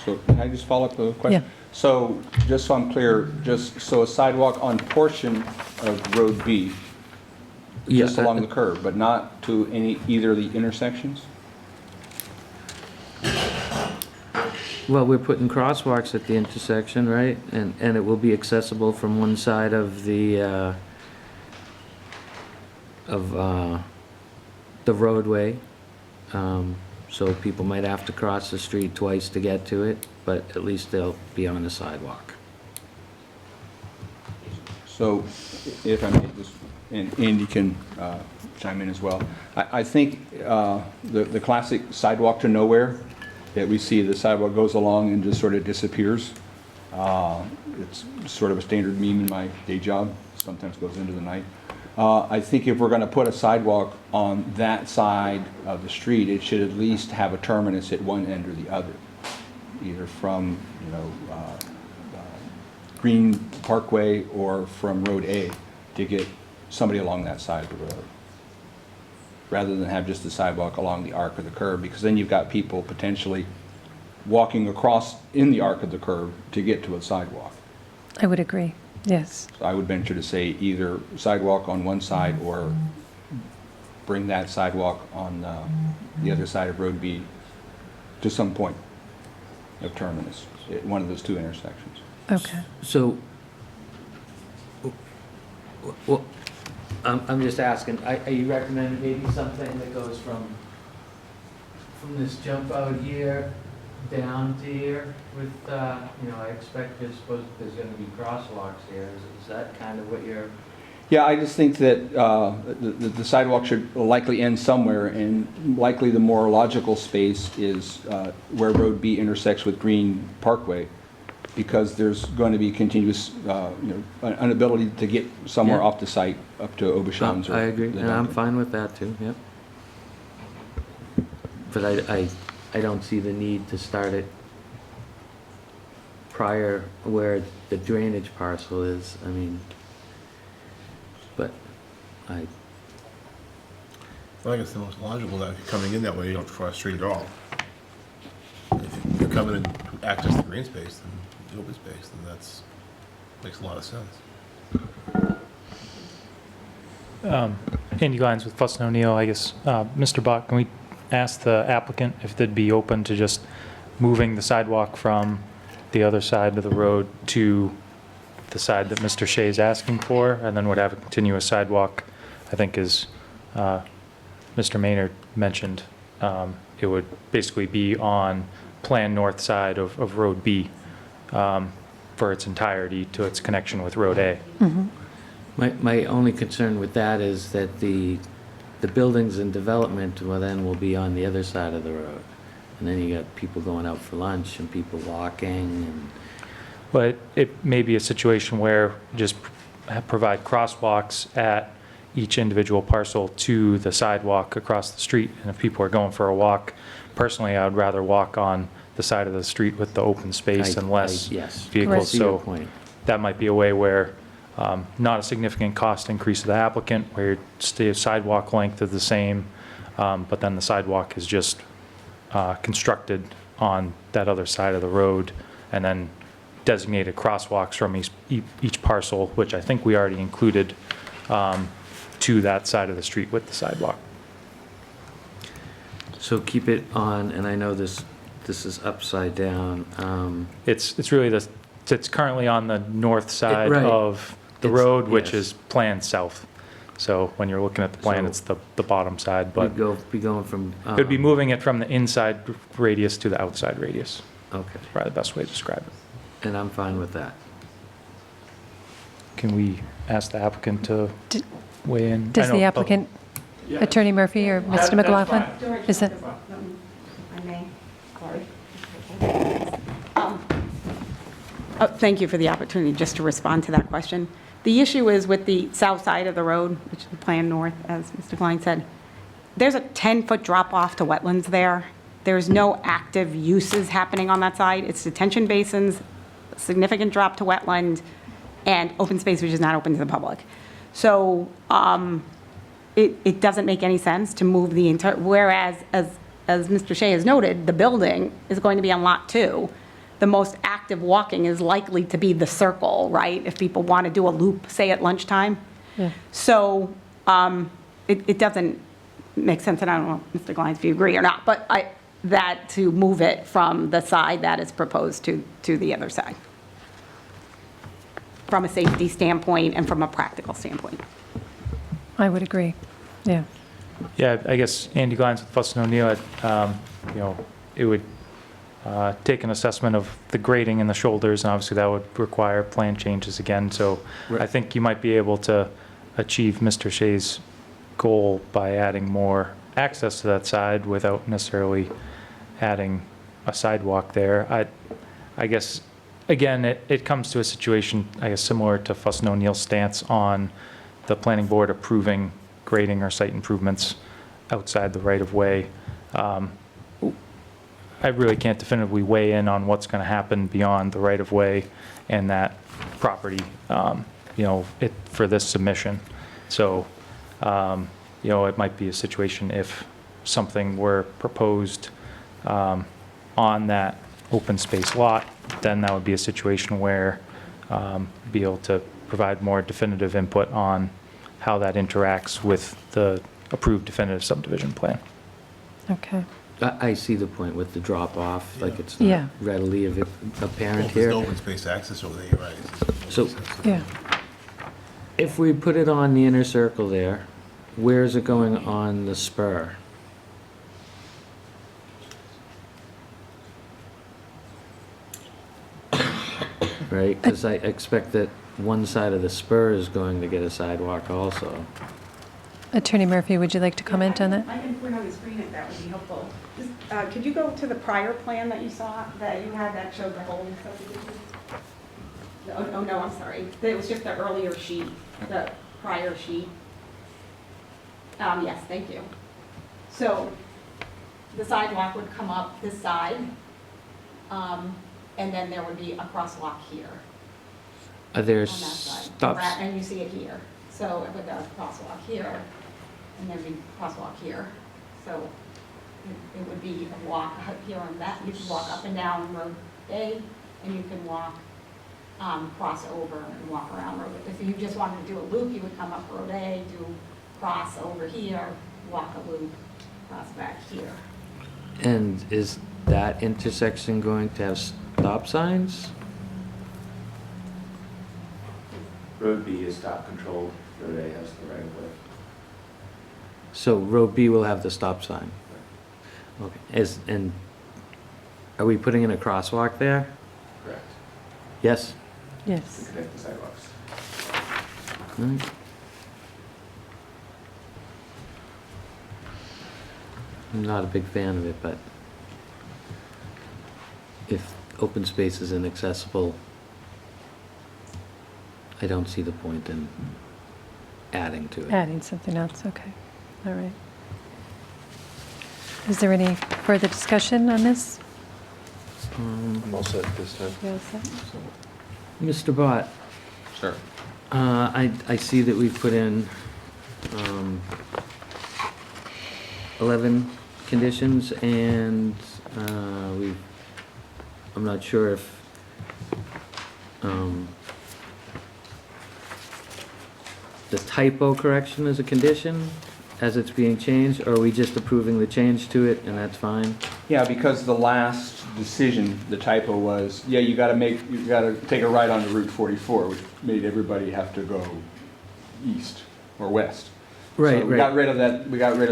So can I just follow up with a question? Yeah. So just so I'm clear, so a sidewalk on portion of Road B, Yeah, just along the curb, but not to either of the intersections? Well, we're putting crosswalks at the intersection, right? And it will be accessible from one side of the roadway. So people might have to cross the street twice to get to it, but at least they'll be on the sidewalk. So if I may, just, and Andy can chime in as well. I think the classic sidewalk to nowhere, that we see the sidewalk goes along and just sort of disappears. It's sort of a standard meme in my day job, sometimes goes into the night. I think if we're going to put a sidewalk on that side of the street, it should at least have a terminus at one end or the other, either from, you know, Green Parkway or from Road A, to get somebody along that side of the road, rather than have just the sidewalk along the arc of the curb, because then you've got people potentially walking across in the arc of the curb to get to a sidewalk. I would agree, yes. So I would venture to say either sidewalk on one side or bring that sidewalk on the other side of Road B to some point of terminus at one of those two intersections. Okay. So, well, I'm just asking, are you recommending maybe something that goes from this jump out here down to here with, you know, I expect there's gonna be crosswalks here. Is that kind of what you're? Yeah, I just think that the sidewalk should likely end somewhere, and likely the more logical space is where Road B intersects with Green Parkway, because there's going to be continuous, you know, an ability to get somewhere Yeah. off the site up to Obashan's. or I agree, the and I'm Dunkin'. fine with that too, yep. But I don't see the need to start it prior where the drainage parcel is, I mean, but I think it's the most logical that if you're coming in that way, you don't cross the street at all. If you're coming in to access the green space, then the open space, then that's, makes a lot of sense. Andy Glines with Fuss and O'Neill, I guess. Mr. Bott, can we ask the applicant if they'd be open to just moving the sidewalk from the other side of the road to the side that Mr. Shea is asking for, and then would have a continuous sidewalk, I think, as Mr. Maynard mentioned. It would basically be on planned north side of Road B for its entirety to its connection with Road A. my only concern with that is that the buildings and development, well, then will be on the other side of the road. And then you got people going out for lunch and people walking and. But it may be a situation where just provide crosswalks at each individual parcel to the sidewalk across the street. And if people are going for a walk, personally, I would rather walk on the side of the street with the open space and less Yes. vehicles. I see your So point. that might be a way where not a significant cost increase to the applicant, where the sidewalk length is the same, but then the sidewalk is just constructed on that other side of the road, and then designated crosswalks from each parcel, which I think we already included, to that side of the street with the sidewalk. So keep it on, and I know this is upside down. It's really it's currently on the north side right. of the It's- road, which yes. is planned south. So when you're looking at the plan, So- it's the bottom side, but Be going from. it would be moving it from the inside radius to the outside radius. Okay, Probably the best way to describe it. and I'm fine with that. Can we ask the applicant to D- weigh in? Does I know- the applicant, Attorney Murphy or Mr. McLaughlin? Is it? I may, sorry. Thank you for the opportunity just to respond to that question. The issue is with the south side of the road, which is the plan north, as Mr. Klein said, there's a 10-foot drop-off to wetlands there. There's no active uses happening on that side. It's detention basins, significant drop to wetland, and open space which is not open to the public. So it doesn't make any sense to move the entire, whereas, as Mr. Shea has noted, the building is going to be on Lot 2. The most active walking is likely to be the circle, right? If people want to do a loop, say at lunchtime. Yeah. So it doesn't make sense, and I don't know, Mr. Glines, if you agree or not, but that to move it from the side that is proposed to the other side, from a safety standpoint and from a practical standpoint. I would agree, yeah. Yeah, I guess Andy Glines with Fuss and O'Neill, it would take an assessment of the grading and the shoulders, and obviously that would require plan changes again. So I think you might be able to achieve Mr. Shea's goal by adding more access to that side without necessarily adding a sidewalk there. I guess, again, it comes to a situation, I guess, similar to Fuss and O'Neill's stance on the planning board approving grading or site improvements outside the right-of-way. I really can't definitively weigh in on what's going to happen beyond the right-of-way and that property, for this submission. So, it might be a situation if something were proposed on that open space lot, then that would be a situation where be able to provide more definitive input on how that interacts with the approved definitive subdivision plan. Okay. I see the point with the drop-off, like it's Yeah. not readily apparent Well, if there's here. no open space access over there, you're right. So- Yeah. If we put it on the inner circle there, where is it going on the spur? Right, because I expect that one side of the spur is going to get a sidewalk also. Attorney Murphy, would you like to comment on that? I can put on the screen if that would be helpful. Could you go to the prior plan that you saw, that you had that showed the whole subdivision? Oh, no, I'm sorry. It was just the earlier sheet, the prior sheet. Yes, thank you. So the sidewalk would come up this side, and then there would be a crosswalk here Are there on that side. stops? And you see it here. So with a crosswalk here, and then be crosswalk here. So it would be a walk up here on that. You could walk up and down Road A, and you can walk, cross over and walk around Road. If you just wanted to do a loop, you would come up Road A, do cross over here, walk a loop, cross back here. And is that intersection going to have stop signs? Road B is stop controlled, Road A has the right of way. So Road B will have the stop sign? Okay, and are we putting in a crosswalk there? Correct. Yes? To Yes. connect the sidewalks. Alright. I'm not a big fan of it, but if open space is inaccessible, I don't see the point in adding to it. Adding something else, okay. All right. Is there any further discussion on this? I'm all set this time. You all set? Mr. Bott, Sure. I see that we've put in 11 conditions, and I'm not sure if the typo correction is a condition as it's being changed, or are we just approving the change to it and that's fine? Yeah, because the last decision, the typo was, yeah, you gotta take a right onto Route 44, which made everybody have to go east. or west. Right, So we got right. rid of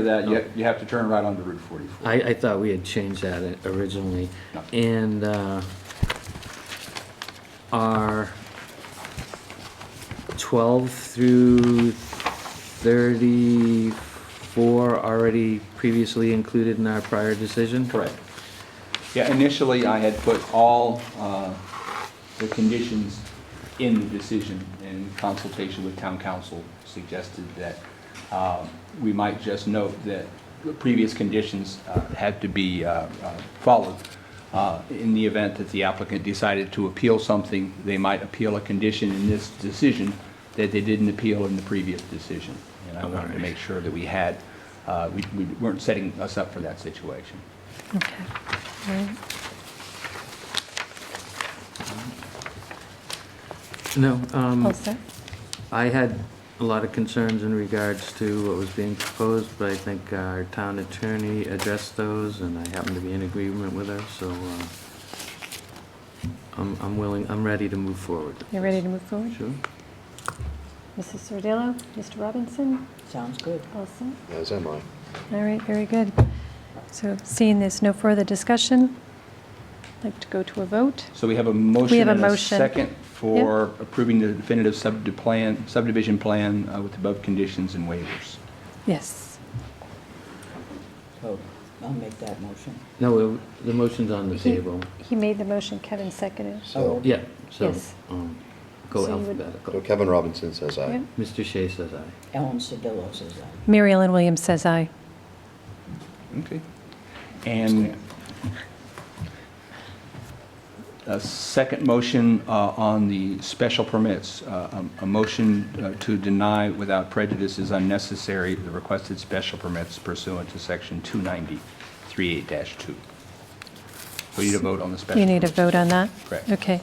that, you have to turn right onto Route 44. I thought we had changed that originally. No. And are 12 through 34 already previously included in our prior decision? Correct. Yeah, initially, I had put all the conditions in the decision, and consultation with town council suggested that we might just note that the previous conditions had to be followed. In the event that the applicant decided to appeal something, they might appeal a condition in this decision that they didn't appeal in the previous decision. And I wanted to make sure that we had, we weren't setting us up for that situation. Okay. All right. No, All set? I had a lot of concerns in regards to what was being proposed, but I think our town attorney addressed those, and I happen to be in agreement with her, so I'm ready to move forward. You ready to move forward? Sure. Mrs. Sordillo, Mr. Robinson, Sounds good. all set? As am I. All right, very good. So seeing there's no further discussion, I'd like to go to a vote. So we have a motion have a and a motion. second for approving the definitive subdivision plan with above conditions and waivers. Yes. So I'll make that motion. No, the motion's on the table. He made the motion, Kevin seconded. Oh, Yeah, so, Yes. go So you would- So alphabetical. Kevin Robinson says aye. Yep. Mr. Shea says aye. Ellen Sedillo says aye. Mary Ellen Williams says aye. Okay. And a second motion on the special permits. A motion to deny without prejudice is unnecessary the requested special permits pursuant to section 290-38-2. We need a vote on the special. You need a vote on that? Correct. Okay.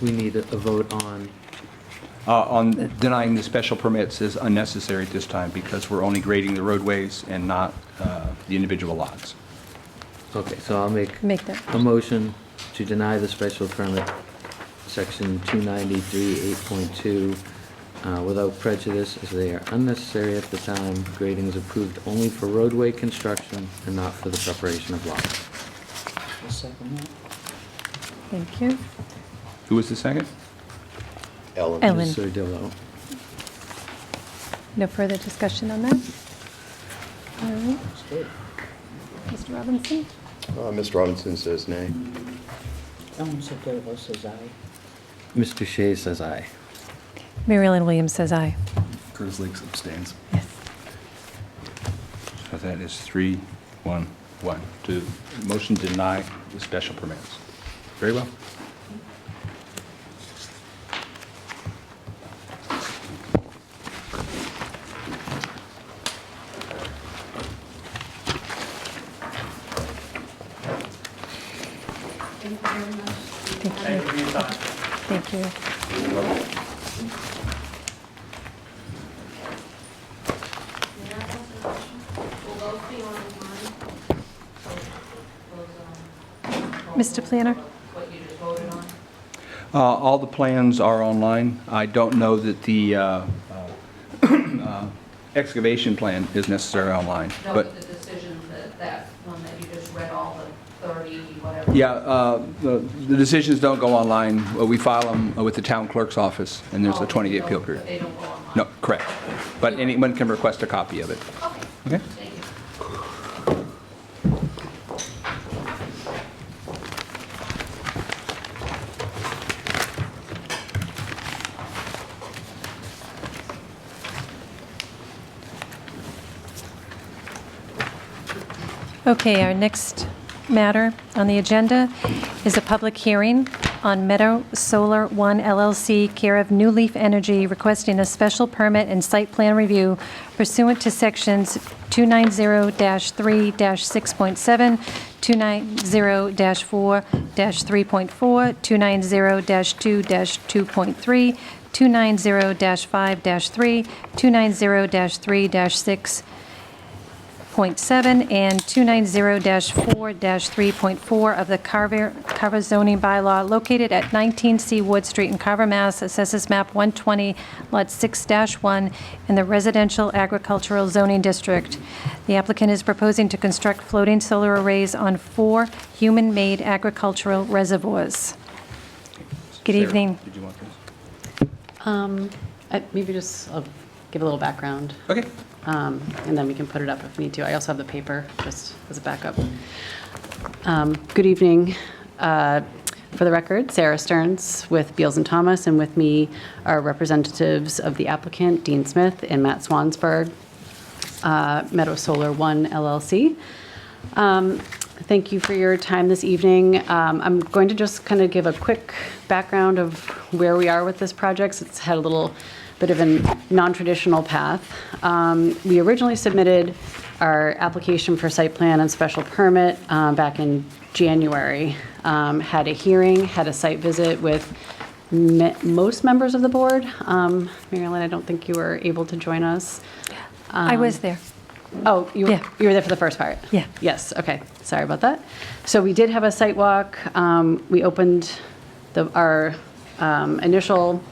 We need a vote on, On denying the special permits is unnecessary at this time because we're only grading the roadways and not the individual lots. okay, so I'll make Make that. a motion to deny the special permit, section 293, 8.2, without prejudice, as they are unnecessary at the time. Grading is approved only for roadway construction and not for the preparation of lots. I'll second that. Thank you. Who was the second? Ellen. Ellen. Ms. Sordillo. No further discussion on that? All right. That's good. Mr. Robinson? Mr. Robinson says nay. Ellen Sedillo says aye. Mr. Shea says aye. Mary Ellen Williams says aye. Curtis Lakes abstains. Yes. So that is 3-1-1 to motion to deny the special permits. Very well. Thank you. Thank you. Mr. Planner? All the plans are online. I don't know that the excavation plan is necessarily online, No, but but the decision, that one that you just read, all the 30, whatever. yeah, the decisions don't go online. We file them with the town clerk's office, and there's a 20-day appeal But period. they don't go online. No, correct. But anyone can request a copy of it. Okay? Thank you. Okay, our next matter on the agenda is a public hearing on Meadow Solar One LLC, care of New Leaf Energy, requesting a special permit and site plan review pursuant to sections 290-3-6.7, 290-4-3.4, 290-2-2.3, 290-5-3, 290-3-6, 290-3.7 and 290-4-3.4 of the Carver zoning bylaw located at 19C Wood Street in Carver, Mass. Assesses map 120, lot 6-1 in the residential agricultural zoning district. The applicant is proposing to construct floating solar arrays on 4 human-made agricultural reservoirs. Good Sarah, evening. Did you want this? Maybe just, I'll give a little background, Okay. and then we can put it up if we need to. I also have the paper, just as a backup. Good evening. For the record, Sarah Stearns with Beals and Thomas, and with me are representatives of the applicant, Dean Smith and Matt Swansburg, Meadow Solar One LLC. Thank you for your time this evening. I'm going to just kind of give a quick background of where we are with this project. It's had a little bit of a non-traditional path. We originally submitted our application for site plan and special permit back in January. Had a hearing, had a site visit with most members of the board. Marilyn, I don't think you were able to join us. I was there. Oh, you Yeah. were there for the first part? Yeah. Yes, okay, sorry about that. So we did have a site walk. We opened our initial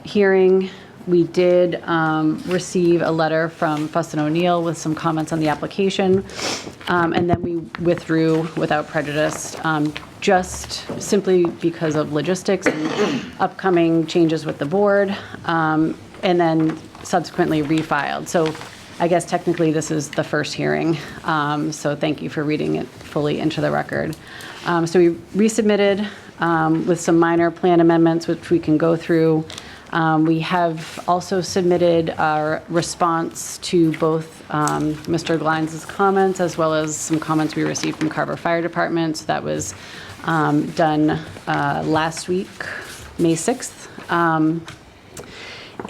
hearing. We did receive a letter from Fussin O'Neill with some comments on the application, and then we withdrew without prejudice, just simply because of logistics and upcoming changes with the board, and then subsequently refiled. So I guess technically this is the first hearing, so thank you for reading it fully into the record. So we resubmitted with some minor plan amendments, which we can go through. We have also submitted our response to both Mr. Glines' comments as well as some comments we received from Carver Fire Department. So that was done last week, May 6th.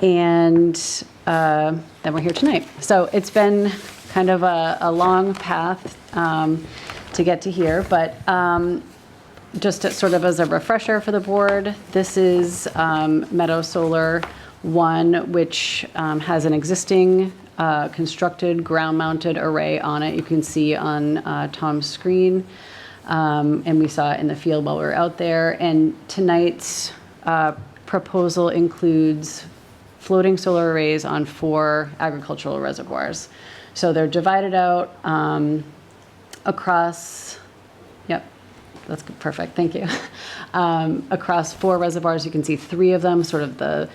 And then we're here tonight. So it's been kind of a long path to get to here, but just sort of as a refresher for the board, this is Meadow Solar 1, which has an existing constructed ground-mounted array on it. You can see on Tom's screen, and we saw it in the field while we were out there. And tonight's proposal includes floating solar arrays on 4 agricultural reservoirs. So they're divided out across, yep, that's good, perfect, thank you. Across 4 reservoirs, you can see 3 of them, sort of the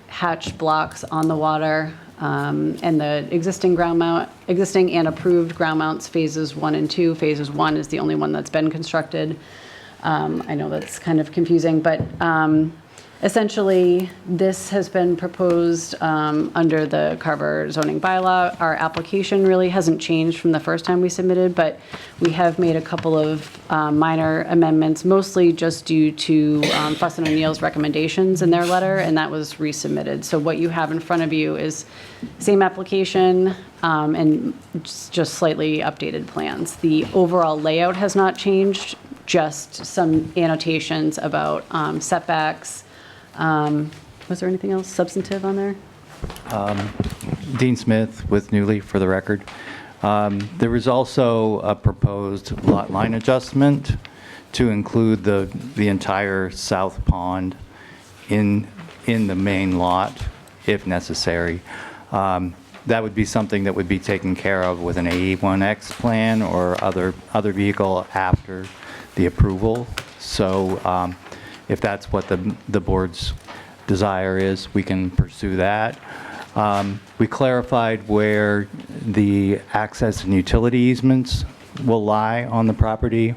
hatched blocks on the water, and the existing and approved ground mounts, phases 1 and 2. Phases 1 is the only one that's been constructed. I know that's kind of confusing, but essentially, this has been proposed under the Carver zoning bylaw. Our application really hasn't changed from the first time we submitted, but we have made a couple of minor amendments, mostly just due to Fussin O'Neill's recommendations in their letter, and that was resubmitted. So what you have in front of you is same application and just slightly updated plans. The overall layout has not changed, just some annotations about setbacks. Was there anything else substantive on there? Dean Smith with Newly, for the record. There was also a proposed lot line adjustment to include the entire south pond in the main lot, if necessary. That would be something that would be taken care of with an AE1X plan or other vehicle after the approval. So if that's what the board's desire is, we can pursue that. We clarified where the access and utility easements will lie on the property,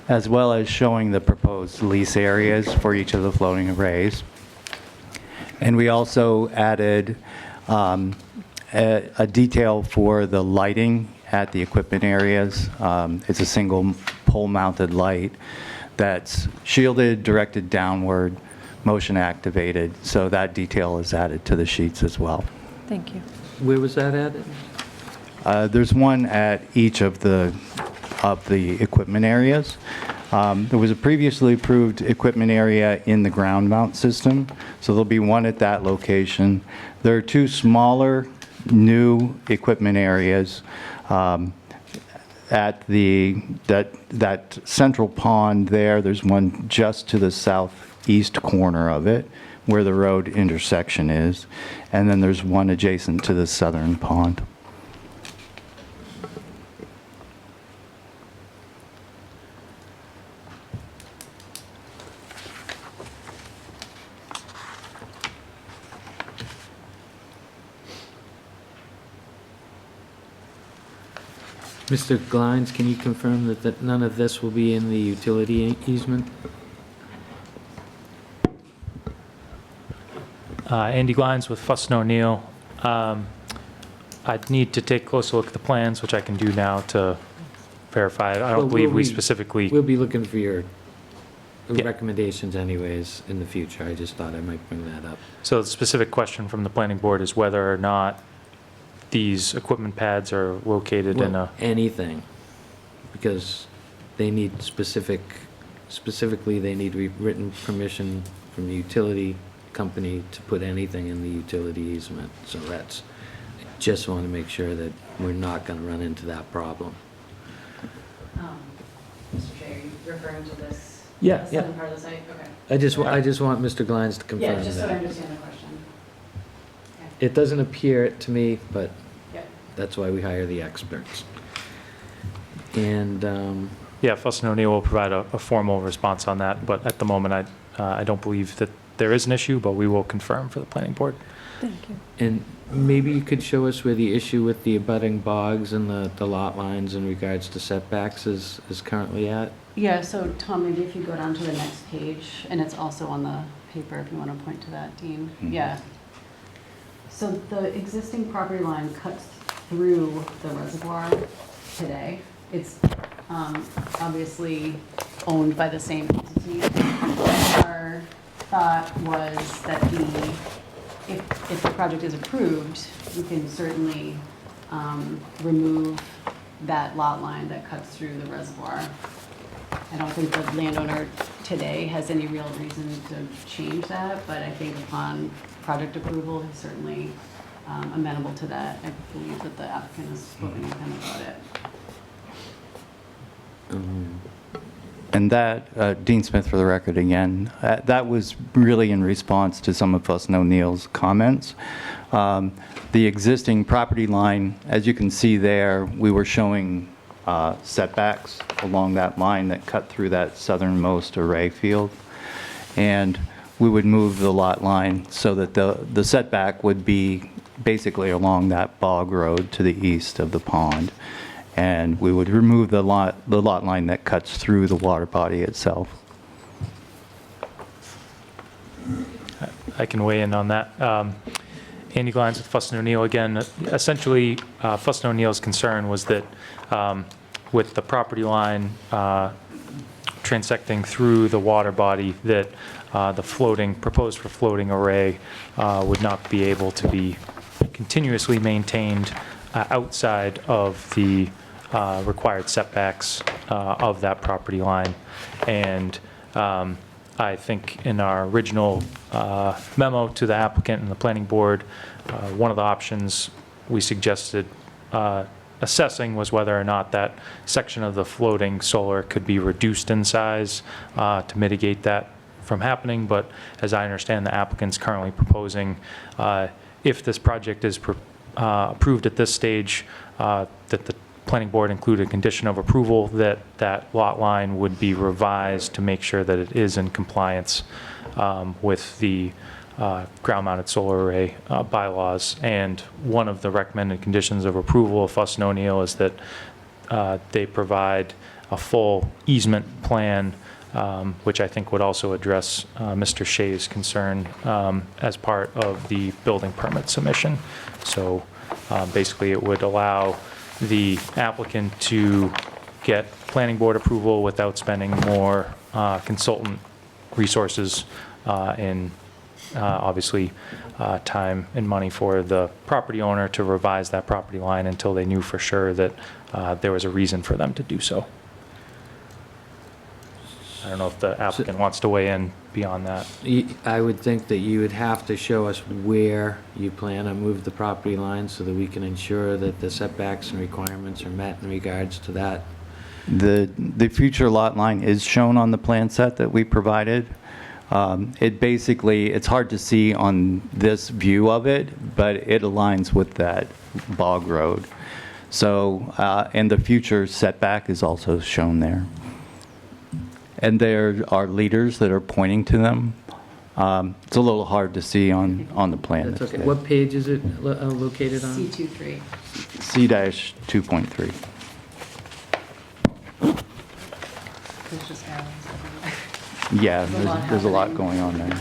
as well as showing the proposed lease areas for each of the floating arrays. And we also added a detail for the lighting at the equipment areas. It's a single pole-mounted light that's shielded, directed downward, motion activated. So that detail is added to the sheets as well. Thank you. Where was that added? There's one at each of the equipment areas. There was a previously approved equipment area in the ground mount system, so there'll be one at that location. There are 2 smaller new equipment areas at that central pond there. There's one just to the southeast corner of it where the road intersection is, and then there's one adjacent to the southern pond. Mr. Glines, can you confirm that none of this will be in the utility easement? Andy Glines with Fuss and O'Neill. I'd need to take a closer look at the plans, which I can do now to verify it. I Well, don't believe we'll we be- specifically, We'll be looking for your Yeah. recommendations anyways in the future. I just thought I might bring that up. so the specific question from the planning board is whether or not these equipment pads are located in Well, a, anything, because they need specifically, they need written permission from the utility company to put anything in the utility easement. So that's, I just want to make sure that we're not going to run into that problem. Mr. Chair, are you referring to this? Yeah, the yeah. southern part of the site? Okay. I just want Mr. Glines to confirm Yeah, just so I that. understand the question. Okay. It doesn't appear it to me, but Yep. that's why we hire the experts. And, yeah, Fuss and O'Neill will provide a formal response on that, but at the moment, I don't believe that there is an issue, but we will confirm for the planning board. Thank you. and maybe you could show us where the issue with the abutting bogs and the lot lines in regards to setbacks is currently at? Yeah, so Tom, maybe if you go down to the next page, and it's also on the paper if you want to point to that, Dean. Yeah. So the existing property line cuts through the reservoir today. It's obviously owned by the same entity. Our thought was that if the project is approved, we can certainly remove that lot line that cuts through the reservoir. I don't think the landowner today has any real reason to change that, but I think upon project approval, he's certainly amenable to that. I believe that the applicant has spoken with him about it. And that, Dean Smith for the record again, that was really in response to some of Fuss and O'Neill's comments. The existing property line, as you can see there, we were showing setbacks along that line that cut through that southernmost array field. And we would move the lot line so that the setback would be basically along that bog road to the east of the pond. And we would remove the lot line that cuts through the water body itself. I can weigh in on that. Andy Glines with Fuss and O'Neill again. Essentially, Fuss and O'Neill's concern was that with the property line transecting through the water body, that the proposed for floating array would not be able to be continuously maintained outside of the required setbacks of that property line. And I think in our original memo to the applicant and the planning board, one of the options we suggested assessing was whether or not that section of the floating solar could be reduced in size to mitigate that from happening. But as I understand, the applicant's currently proposing, if this project is approved at this stage, that the planning board include a condition of approval that that lot line would be revised to make sure that it is in compliance with the ground-mounted solar array bylaws. And one of the recommended conditions of approval of Fuss and O'Neill is that they provide a full easement plan, which I think would also address Mr. Shea's concern as part of the building permit submission. So basically, it would allow the applicant to get planning board approval without spending more consultant resources and obviously time and money for the property owner to revise that property line until they knew for sure that there was a reason for them to do so. I don't know if the applicant wants to weigh in beyond that. I would think that you would have to show us where you plan to move the property line so that we can ensure that the setbacks and requirements are met in regards to that. The future lot line is shown on the plan set that we provided. It's hard to see on this view of it, but it aligns with that bog road. So, and the future setback is also shown there. And there are leaders that are pointing to them. It's a little hard to see on the plan. That's okay. What page is it located on? C23. C-2.3. There's just arrows everywhere. Yeah, There's a lot there's a lot happening. going on there.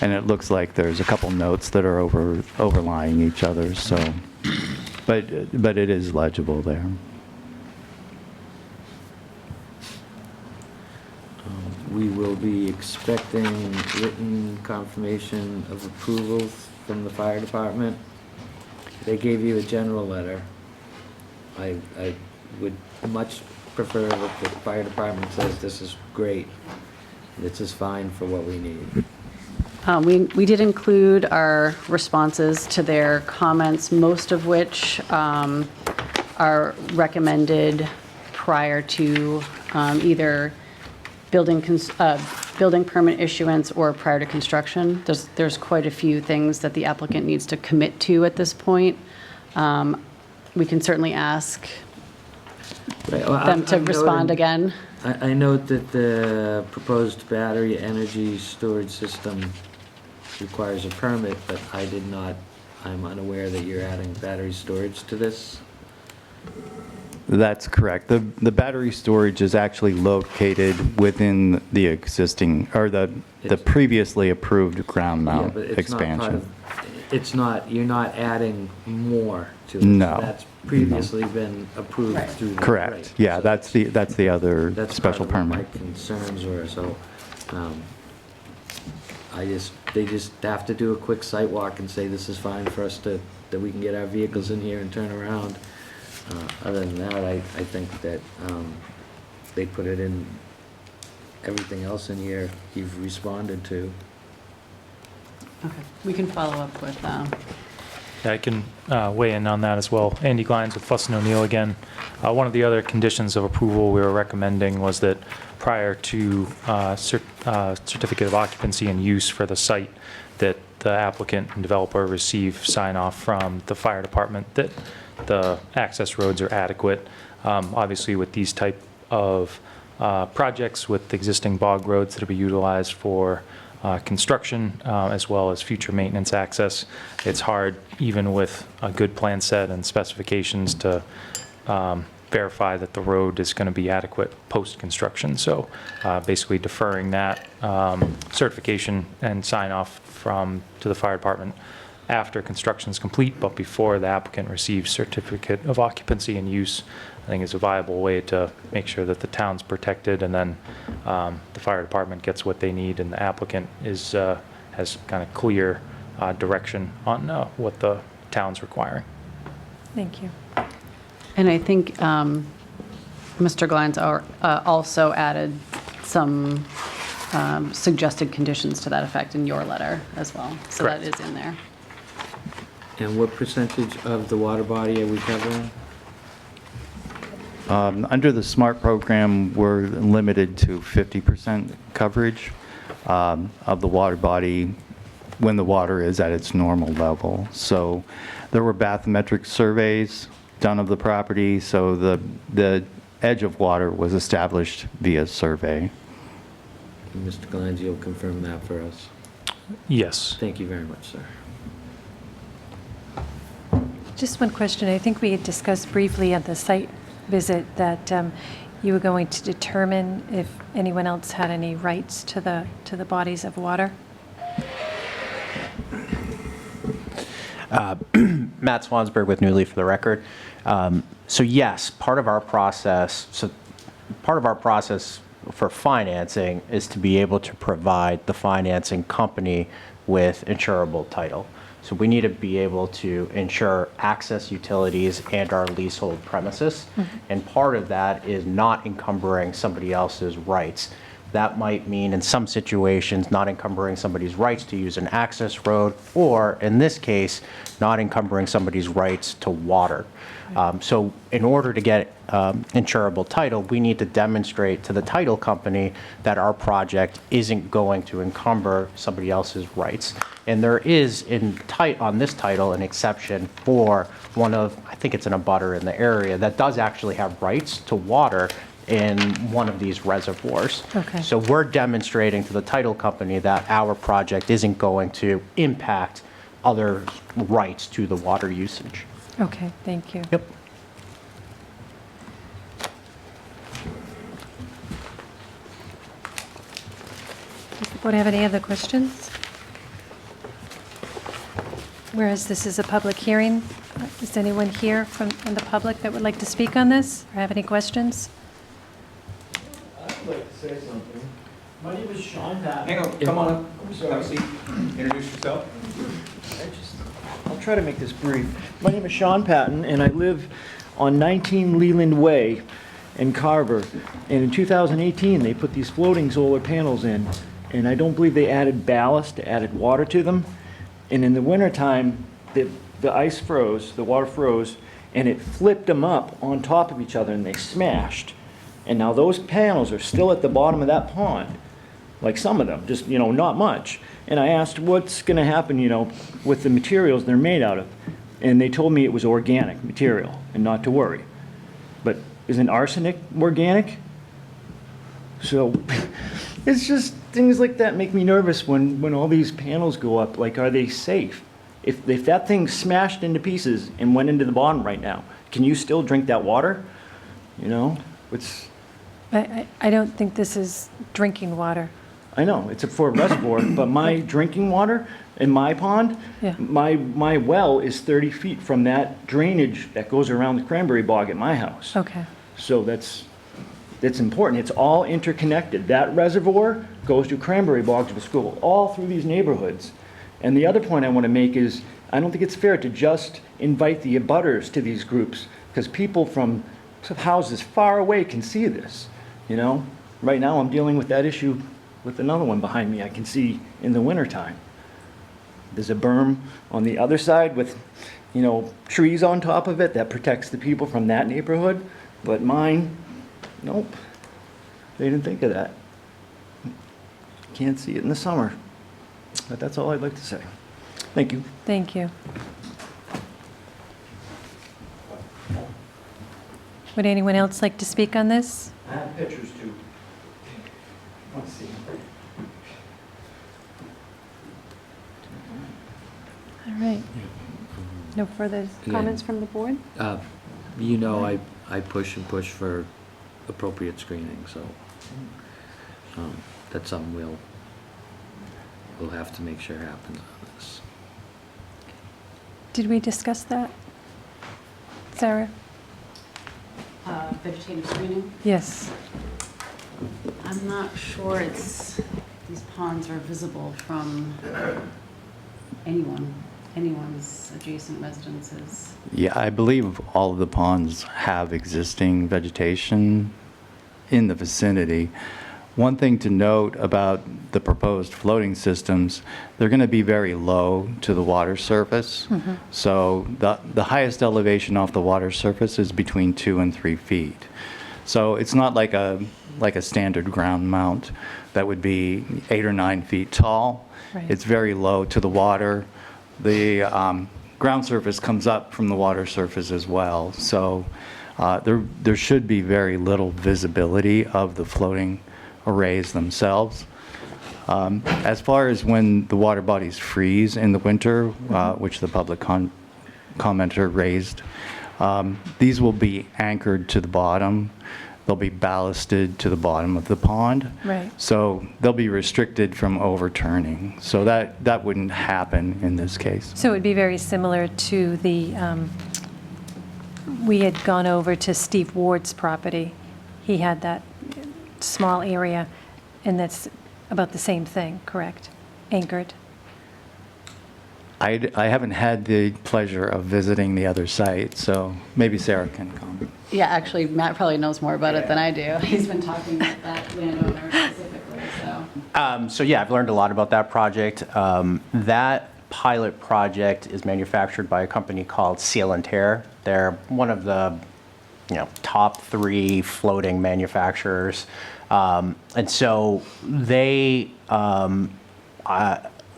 And it looks like there's a couple notes that are overlying each other, so, but it is legible there. We will be expecting written confirmation of approval from the fire department. They gave you a general letter. I would much prefer that the fire department says this is great, this is fine for what we need. We did include our responses to their comments, most of which are recommended prior to either building permit issuance or prior to construction. There's quite a few things that the applicant needs to commit to at this point. We can certainly ask them to respond again. I note that the proposed battery energy storage system requires a permit, but I'm unaware that you're adding battery storage to this. That's correct. The battery storage is actually located within the existing, or the previously approved ground Yeah, mount but it's not part expansion. of, you're not adding more to it. No. That's previously been approved Right. through the. Correct. right. Yeah, So that's the other that's special part of what permit. my concerns were, so, they just have to do a quick site walk and say this is fine for us that we can get our vehicles in here and turn around. Other than that, I think that, they put it in, everything else in here you've responded to. Okay, we can follow up with, Yeah, I can weigh in on that as well. Andy Glines with Fuss & O'Neill again. One of the other conditions of approval we were recommending was that prior to certificate of occupancy and use for the site, that the applicant and developer receive sign-off from the fire department that the access roads are adequate. Obviously, with these type of projects with existing bog roads that will be utilized for construction as well as future maintenance access, it's hard, even with a good plan set and specifications, to verify that the road is going to be adequate post-construction. So basically deferring that certification and sign-off to the fire department after construction is complete, but before the applicant receives certificate of occupancy and use, I think is a viable way to make sure that the town's protected, and then the fire department gets what they need, and the applicant has kind of clear direction on what the town's requiring. Thank you. and I think Mr. Glines also added some suggested conditions to that effect in your letter as well. So that Correct. is in there. And what percentage of the water body are we covering? Under the SMART program, we're limited to 50% coverage of the water body when the water is at its normal level. So there were bathymetric surveys done of the property, so the edge of water was established via survey. Mr. Glines, you'll confirm that for us. Yes. Thank you very much, sir. Just one question. I think we had discussed briefly at the site visit that you were going to determine if anyone else had any rights to the bodies of water. Matt Swansberg with New Leaf for the record. So yes, part of our process for financing is to be able to provide the financing company with insurable title. So we need to be able to ensure access utilities and our leasehold premises. And part of that is not encumbering somebody else's rights. That might mean in some situations not encumbering somebody's rights to use an access road, or in this case, not encumbering somebody's rights to water. So in order to get insurable title, we need to demonstrate to the title company that our project isn't going to encumber somebody else's rights. And there is on this title an exception for one of, I think it's an abutter in the area, that does actually have rights to water in one of these reservoirs. Okay. So we're demonstrating to the title company that our project isn't going to impact other rights to the water usage. Okay, thank you. Yep. Does the board have any other questions? Whereas this is a public hearing, is anyone here from the public that would like to speak on this or have any questions? I'd like to say something. My name is Sean Patton. Hang on, come on up, have a seat, introduce yourself. I'll try to make this brief. My name is Sean Patton, and I live on 19 Leland Way in Carver. And in 2018, they put these floating solar panels in, and I don't believe they added ballast, added water to them. And in the wintertime, the ice froze, the water froze, and it flipped them up on top of each other, and they smashed. And now those panels are still at the bottom of that pond, like some of them, just, not much. And I asked what's going to happen, with the materials they're made out of. And they told me it was organic material and not to worry. But isn't arsenic organic? So it's just things like that make me nervous when all these panels go up. Like, are they safe? If that thing smashed into pieces and went into the bottom right now, can you still drink that water? It's... I don't think this is drinking water. I know, it's for a reservoir, but my drinking water in my pond, Yeah. my well is 30 feet from that drainage that goes around the cranberry bog at my house. Okay. So that's important. It's all interconnected. That reservoir goes to cranberry bogs to school, all through these neighborhoods. And the other point I want to make is, I don't think it's fair to just invite the abutters to these groups, because people from houses far away can see this, Right now, I'm dealing with that issue with another one behind me I can see in the wintertime. There's a berm on the other side with, trees on top of it that protects the people from that neighborhood, but mine, nope. They didn't think of that. Can't see it in the summer. But that's all I'd like to say. Thank you. Thank you. Would anyone else like to speak on this? I have pictures too. Let's see. All right. No further comments from the board? I push and push for appropriate screening, so that's something we'll have to make sure happens on this. Did we discuss that? Sarah? Vegetative screening? Yes. I'm not sure these ponds are visible from anyone's adjacent residences. Yeah, I believe all of the ponds have existing vegetation in the vicinity. One thing to note about the proposed floating systems, they're going to be very low to the water surface. So the highest elevation off the water surface is between 2 and 3 feet. So it's not like a standard ground mount that would be 8 or 9 feet tall. Right. It's very low to the water. The ground surface comes up from the water surface as well. So there should be very little visibility of the floating arrays themselves. As far as when the water bodies freeze in the winter, which the public commenter raised, these will be anchored to the bottom. They'll be ballasted to the bottom of the pond. Right. So they'll be restricted from overturning. So that wouldn't happen in this case. So it would be very similar to we had gone over to Steve Ward's property. He had that small area, and that's about the same thing, correct? Anchored? I haven't had the pleasure of visiting the other site, so maybe Sarah can comment. Yeah, actually, Matt probably knows more about it than I do. He's been talking with that landowner specifically, so. So yeah, I've learned a lot about that project. That pilot project is manufactured by a company called Seal and Tear. They're one of the top 3 floating manufacturers. And so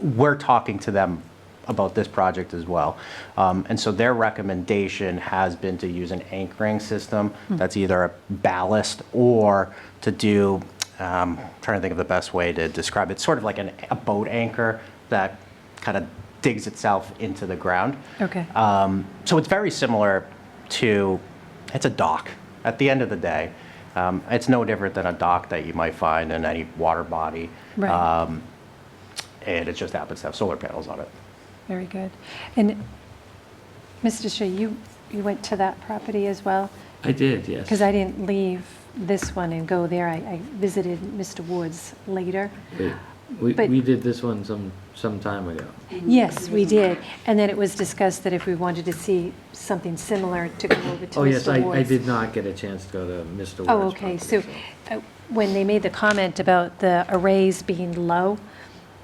we're talking to them about this project as well. And so their recommendation has been to use an anchoring system that's either a ballast or to do, trying to think of the best way to describe it, sort of like a boat anchor that kind of digs itself into the ground. Okay. So it's very similar to, it's a dock at the end of the day. It's no different than a dock that you might find in any water body. Right. And it just happens to have solar panels on it. Very good. And Mr. Shea, you went to that property as well? I did, yes. Because I didn't leave this one and go there. I visited Mr. Woods later. We But- did this one some time ago. Yes, we did. And then it was discussed that if we wanted to see something similar to go over to Oh, yes, Mr. Woods. I did not get a chance to go to Mr. Ward's Oh, okay. So when they made the comment about the arrays being low,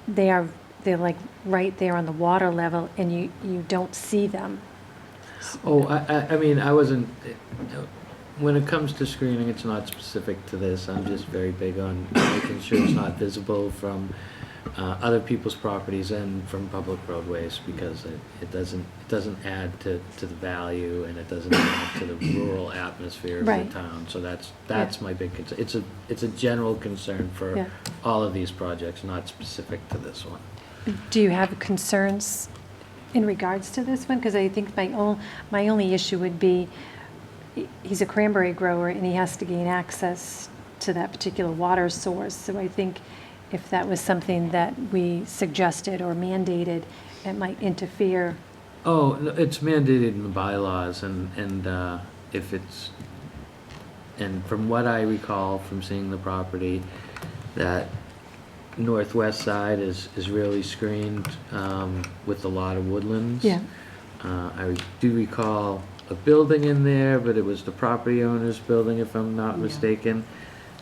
they're like right there on the water level, and you don't see them. Oh, I mean, I wasn't, when it comes to screening, it's not specific to this. I'm just very big on making sure it's not visible from other people's properties and from public roadways, because it doesn't add to the value, and it doesn't add to the rural atmosphere of Right. the town. So that's my big concern. It's a general concern for Yeah. all of these projects, not specific to this one. Do you have concerns in regards to this one? Because I think my only issue would be, he's a cranberry grower and he has to gain access to that particular water source. So I think if that was something that we suggested or mandated, it might interfere. Oh, no, it's mandated in the bylaws, and if it's, and from what I recall from seeing the property, that northwest side is really screened with a lot of woodlands. Yeah. I do recall a building in there, but it was the property owner's building, if I'm not mistaken,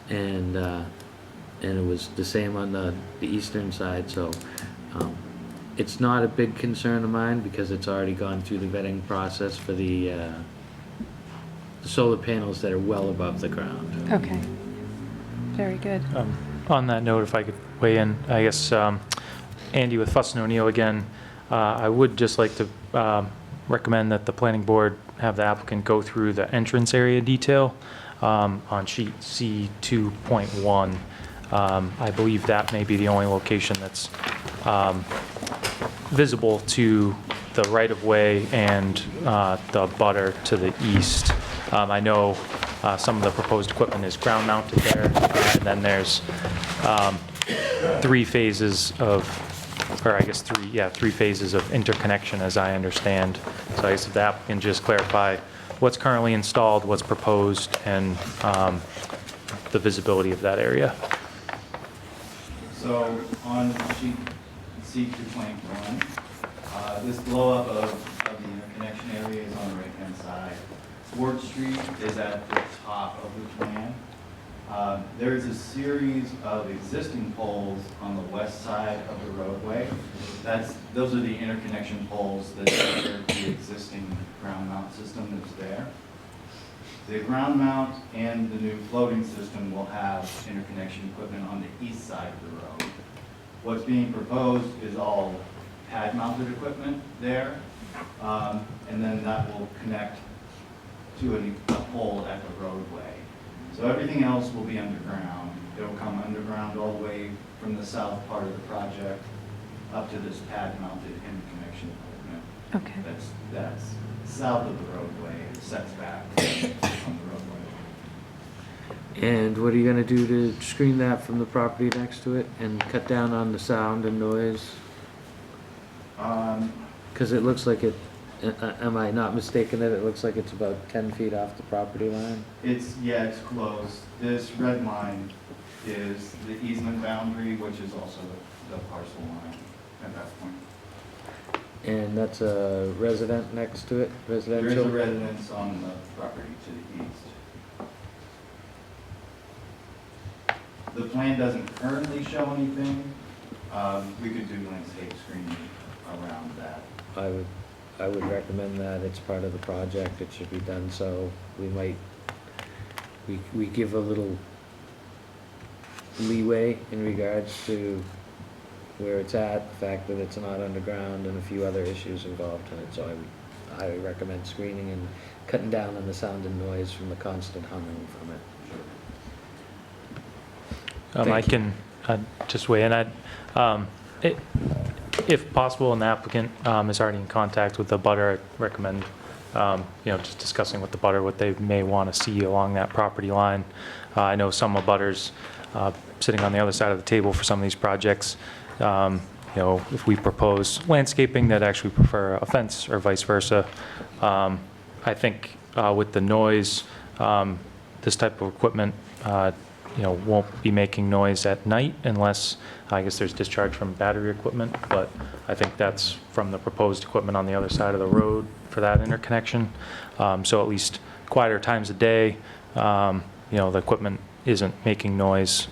and it was the same on the eastern side, so it's not a big concern of mine because it's already gone through the vetting process for the solar panels that are well above the ground. Okay. Very good. On that note, if I could weigh in, I guess, Andy with Fuss and O'Neill again, I would just like to recommend that the planning board have the applicant go through the entrance area detail on sheet C2.1. I believe that may be the only location that's visible to the right-of-way and the butter to the east. I know some of the proposed equipment is ground-mounted there, and then there's 3 phases of, or I guess three phases of interconnection, as I understand. So I guess if the applicant just clarify what's currently installed, what's proposed, and the visibility of that area. So on sheet C2.1, this blow-up of the interconnection area is on the right-hand side. Ward Street is at the top of the plan. There's a series of existing poles on the west side of the roadway. Those are the interconnection poles that serve the existing ground mount system that's there. The ground mount and the new floating system will have interconnection equipment on the east side of the road. What's being proposed is all pad-mounted equipment there, and then that will connect to a pole at the roadway. So everything else will be underground. It'll come underground all the way from the south part of the project up to this pad-mounted interconnection equipment. Okay. That's south of the roadway. It sets back on the roadway. And what are you gonna do to screen that from the property next to it and cut down on the sound and noise? Because it looks like it, am I not mistaken that it looks like it's about 10 feet off the property line? It's close. This red line is the easement boundary, which is also the parcel line at that point. And that's a resident next to it, There is residential? a residence on the property to the east. The plan doesn't currently show anything. We could do landscape screening around that. I would recommend that it's part of the project, it should be done, so we give a little leeway in regards to where it's at, the fact that it's not underground, and a few other issues involved in it, so I would recommend screening and cutting down on the sound and noise from the constant humming from it. I Thank you. can just weigh in. If possible, and the applicant is already in contact with the butter, I'd recommend, just discussing with the butter what they may want to see along that property line. I know some abutters sitting on the other side of the table for some of these projects, if we propose landscaping, that actually prefer a fence or vice versa. I think with the noise, this type of equipment, won't be making noise at night unless, I guess there's discharge from battery equipment, but I think that's from the proposed equipment on the other side of the road for that interconnection. So at least quieter times of day, the equipment isn't making noise,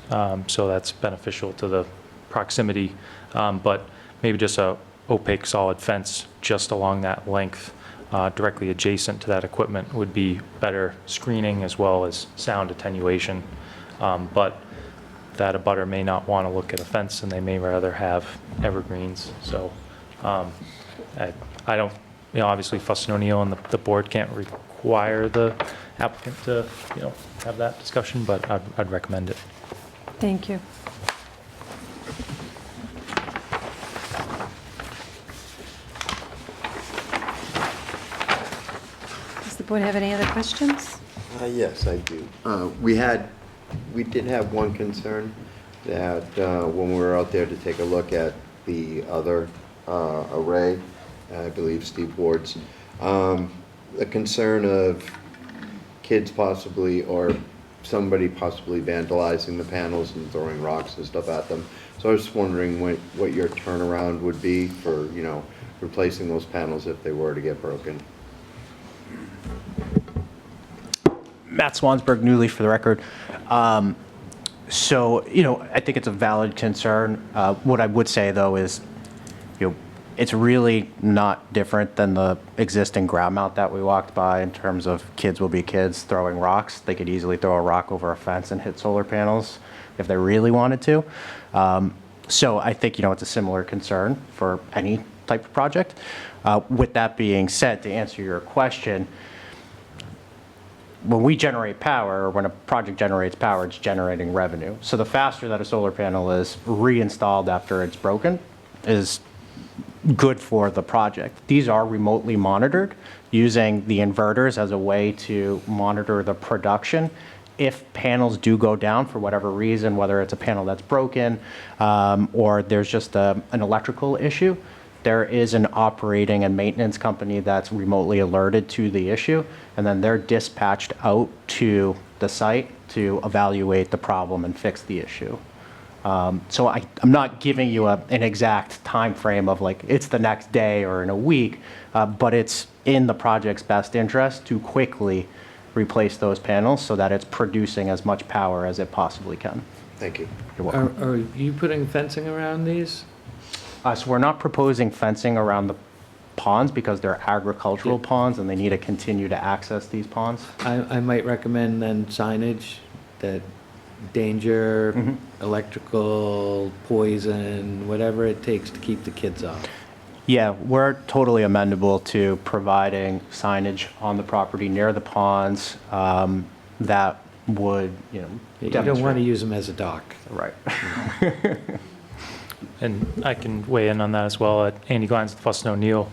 so that's beneficial to the proximity. But maybe just a opaque solid fence just along that length, directly adjacent to that equipment would be better screening as well as sound attenuation. But that abutter may not want to look at a fence and they may rather have evergreens. So I don't, obviously Fuss & O'Neill and the board can't require the applicant to, have that discussion, but I'd recommend it. Thank you. Does the board have any other questions? Yes, I do. We did have one concern that when we were out there to take a look at the other array, I believe Steve Ward's, the concern of kids possibly, or somebody possibly vandalizing the panels and throwing rocks and stuff at them. So I was just wondering what your turnaround would be for, replacing those panels if they were to get broken. Matt Swansburg, Newly for the record. So, I think it's a valid concern. What I would say, though, is, it's really not different than the existing ground mount that we walked by in terms of kids will be kids throwing rocks. They could easily throw a rock over a fence and hit solar panels if they really wanted to. So I think, it's a similar concern for any type of project. With that being said, to answer your question, when we generate power, or when a project generates power, it's generating revenue. So the faster that a solar panel is reinstalled after it's broken is good for the project. These are remotely monitored using the inverters as a way to monitor the production. If panels do go down for whatever reason, whether it's a panel that's broken or there's just an electrical issue, there is an operating and maintenance company that's remotely alerted to the issue, and then they're dispatched out to the site to evaluate the problem and fix the issue. So I'm not giving you an exact time frame of like it's the next day or in a week, but it's in the project's best interest to quickly replace those panels so that it's producing as much power as it possibly can. Thank you. You're welcome. Are you putting fencing around these? So we're not proposing fencing around the ponds because they're agricultural ponds and they need to continue to access these ponds. I might recommend then signage that danger, electrical, poison, whatever it takes to keep the kids off. Yeah, we're totally amendable to providing signage on the property near the ponds that would, You don't demonstrate- want to use them as a dock. Right. And I can weigh in on that as well. Andy Glines with Fuss & O'Neill.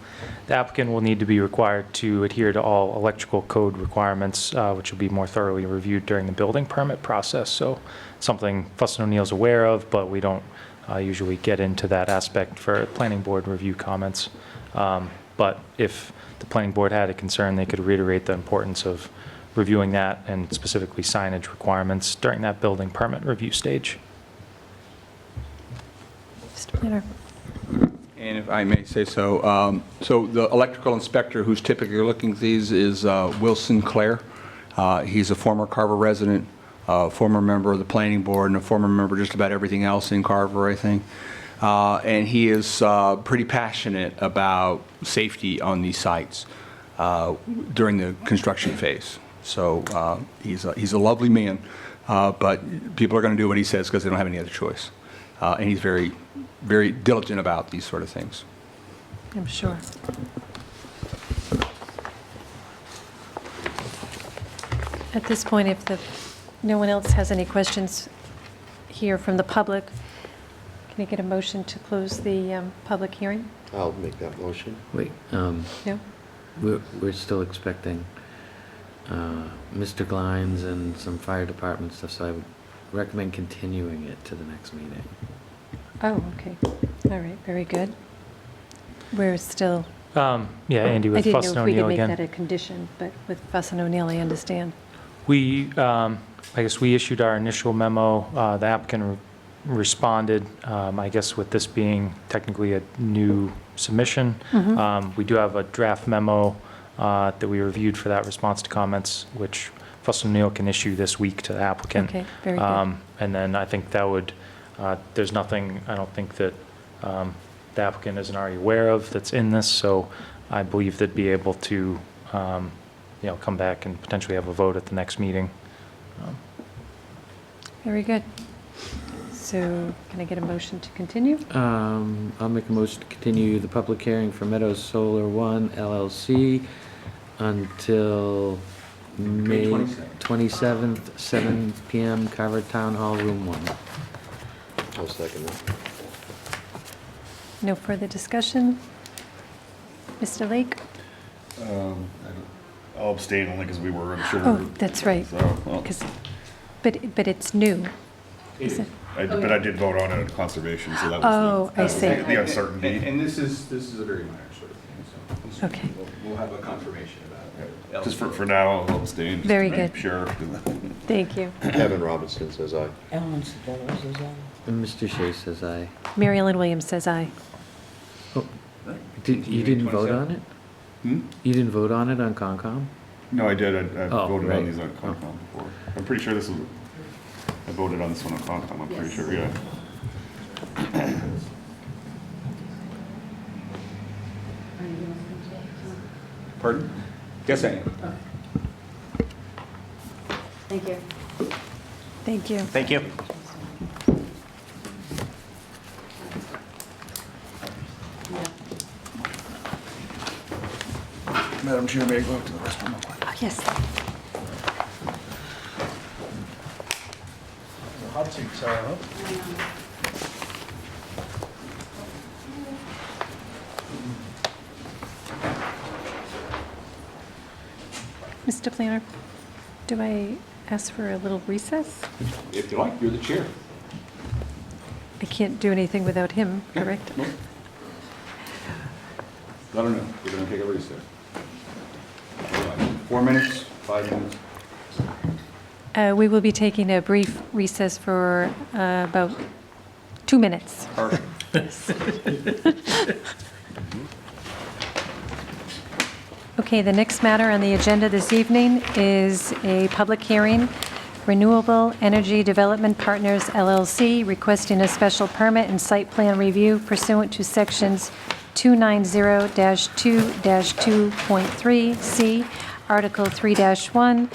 The applicant will need to be required to adhere to all electrical code requirements, which will be more thoroughly reviewed during the building permit process. So something Fuss & O'Neill's aware of, but we don't usually get into that aspect for planning board review comments. But if the planning board had a concern, they could reiterate the importance of reviewing that and specifically signage requirements during that building permit review stage. Mr. Planner. And if I may say so, so the electrical inspector who's typically looking at these is Wilson Clare. He's a former Carver resident, former member of the planning board, and a former member of just about everything else in Carver, I think. And he is pretty passionate about safety on these sites during the construction phase. So he's a lovely man, but people are going to do what he says because they don't have any other choice. And he's very, very diligent about these sort of things. I'm sure. At this point, if no one else has any questions here from the public, can I get a motion to close the public hearing? I'll make that motion. Wait, No? we're still expecting Mr. Glines and some fire department stuff, so I would recommend continuing it to the next meeting. Oh, okay. All right, very good. We're still, Yeah, Andy I with didn't Fuss know and if we could O'Neill make again. that a condition, but with Fuss and O'Neill, I understand. We, I guess we issued our initial memo. The applicant responded, I guess with this being technically a new submission. We do have a draft memo that we reviewed for that response to comments, which Fuss and O'Neill can issue this week to the applicant. Okay, very good. And then I think that would, there's nothing, I don't think that the applicant isn't already aware of that's in this, so I believe they'd be able to, come back and potentially have a vote at the next meeting. Very good. So can I get a motion to continue? I'll make a motion to continue the public hearing for Meadows Solar One LLC until May 27th, 7 PM, Carver Town Hall, Room 1. I'll second that. No further discussion? Mr. Lake? I'll abstain only because we were unsure. Oh, that's right. So, well, 'Cause- But it's new. Is it? but I did vote on it at conservation, so that was Oh, I that was see. the uncertainty. And this is a very minor sort of thing, so. Okay. We'll have a confirmation about it. Just for now, I'll abstain. just Very to make good. Sure. Thank you. Kevin Robinson says aye. Ellen Sotelo says aye. And Mr. Shea says aye. Mary Ellen Williams says aye. You didn't vote on it? Hmm? You didn't vote on it on Concom? No, I did. I Oh, voted right. on these on Concom before. I'm pretty sure this was. I voted on this one on Concom. I'm pretty sure. Yeah. Pardon? Yes, I am. Thank you. Thank you. Thank you. Madam Chair, may I go up to the restroom real quick? Oh, yes. Hot seat, Sarah. Mr. Planner, do I ask for a little recess? If you like, you're the chair. I can't do anything without him, correct? No. Let her know. We're going to take a recess. 4 minutes, 5 minutes. We will be taking a brief recess for about 2 minutes. Perfect. Okay, the next matter on the agenda this evening is a public hearing, Renewable Energy Development Partners LLC, requesting a special permit and site plan review pursuant to sections 290-2-2.3C, Article 3-1,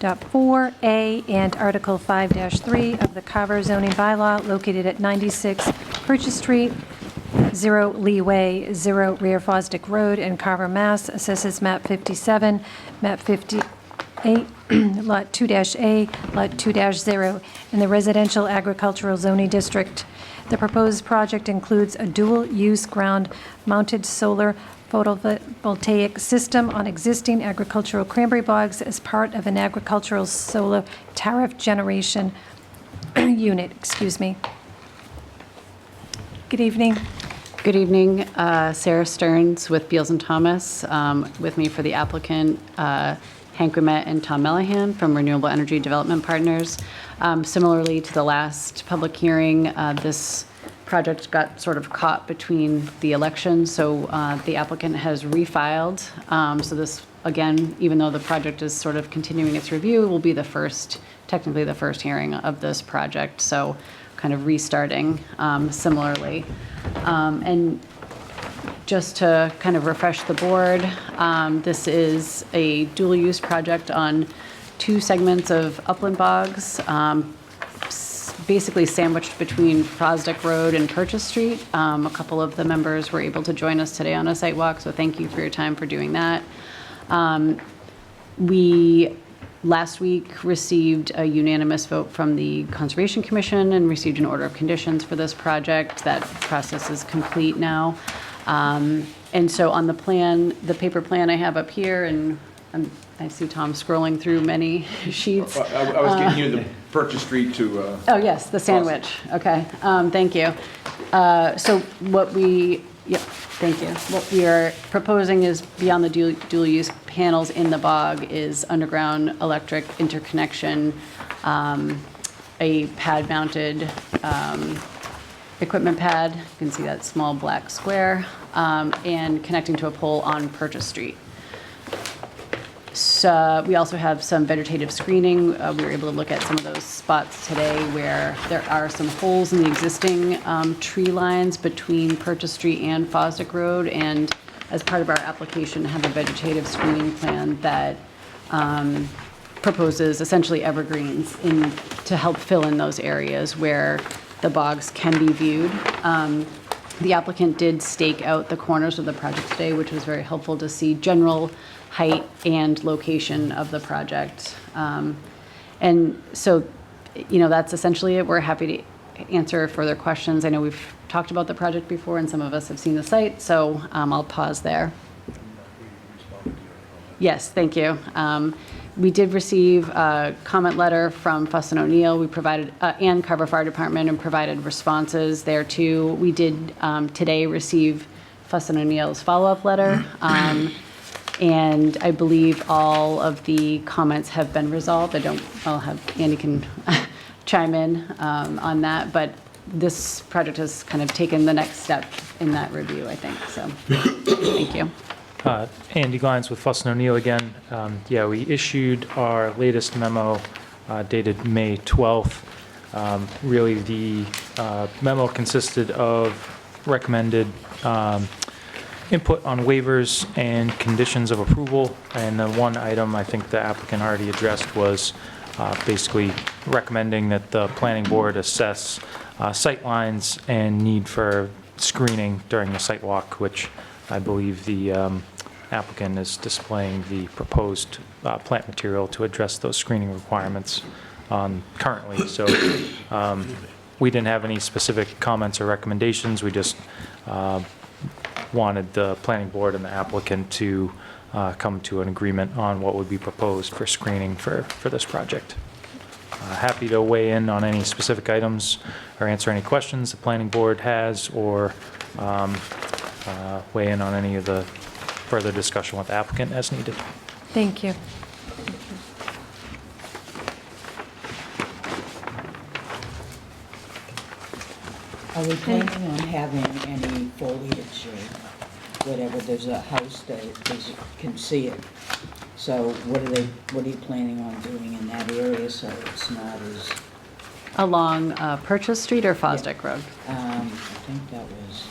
290-4-3.4A, and Article 5-3 of the Carver zoning bylaw located at 96 Purchase Street, 0 Leeway, 0 Rear Fosdick Road in Carver, Mass. Assesses map 57, map 58, lot 2-A, lot 2-0, in the residential agricultural zoning district. The proposed project includes a dual-use ground-mounted solar photovoltaic system on existing agricultural cranberry bogs as part of an agricultural solar tariff generation unit. Excuse me. Good evening. Good evening, Sarah Stearns with Beals and Thomas, with me for the applicant, Hank Grimet and Tom Mellahan from Renewable Energy Development Partners. Similarly to the last public hearing, this project got sort of caught between the elections, so the applicant has refiled. So this, again, even though the project is sort of continuing its review, will be the first, technically the first hearing of this project, so kind of restarting similarly. And just to kind of refresh the board, this is a dual-use project on 2 segments of upland bogs, basically sandwiched between Fosdick Road and Purchase Street. A couple of the members were able to join us today on a site walk, so thank you for your time for doing that. We last week received a unanimous vote from the Conservation Commission and received an order of conditions for this project. That process is complete now. And so on the plan, the paper plan I have up here, and I see Tom scrolling through many sheets. I was getting you the Purchase Street to... Oh, yes, the sandwich. Okay, thank you. So what we, yep, thank you. What we are proposing is beyond the dual-use panels in the bog is underground electric interconnection, a pad-mounted equipment pad. You can see that small black square, and connecting to a pole on Purchase Street. So we also have some vegetative screening. We were able to look at some of those spots today where there are some holes in the existing tree lines between Purchase Street and Fosdick Road, and as part of our application, have a vegetative screening plan that proposes essentially evergreens to help fill in those areas where the bogs can be viewed. The applicant did stake out the corners of the project today, which was very helpful to see general height and location of the project. And so, you know, that's essentially it. We're happy to answer further questions. I know we've talked about the project before and some of us have seen the site, so I'll pause there. Yes, thank you. We did receive a comment letter from Fuss & O'Neill. We provided, and Carver Fire Department, and provided responses there too. We did today receive Fuss & O'Neill's follow-up letter. And I believe all of the comments have been resolved. I'll have Andy can chime in on that, but this project has kind of taken the next step in that review, I think, so, thank you. Andy Glines with Fuss & O'Neill again. Yeah, we issued our latest memo dated May 12th. Really, the memo consisted of recommended input on waivers and conditions of approval, and the one item I think the applicant already addressed was basically recommending that the planning board assess sight lines and need for screening during the site walk, which I believe the applicant is displaying the proposed plant material to address those screening requirements currently. So we didn't have any specific comments or recommendations. We just wanted the planning board and the applicant to come to an agreement on what would be proposed for screening for this project. Happy to weigh in on any specific items or answer any questions the planning board has, or weigh in on any of the further discussion with the applicant as needed. Thank you. Are we planning on having any foliage or whatever? There's a house that can see it. So what are you planning on doing in that area so it's not as... Along Purchase Street or Fosdick Road? I think that was...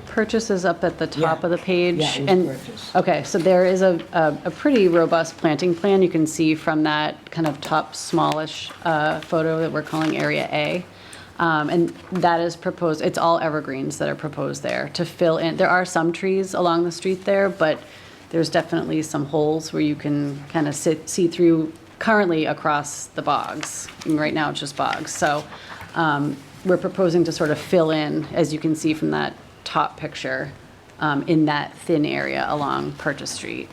Purchase is up at the top of the page. Yeah, it was and Purchase. Okay, so there is a pretty robust planting plan. You can see from that kind of top smallish photo that we're calling Area A. And that is proposed, it's all evergreens that are proposed there to fill in. There are some trees along the street there, but there's definitely some holes where you can kind of see through currently across the bogs. And right now it's just bogs. So we're proposing to sort of fill in, as you can see from that top picture, in that thin area along Purchase Street.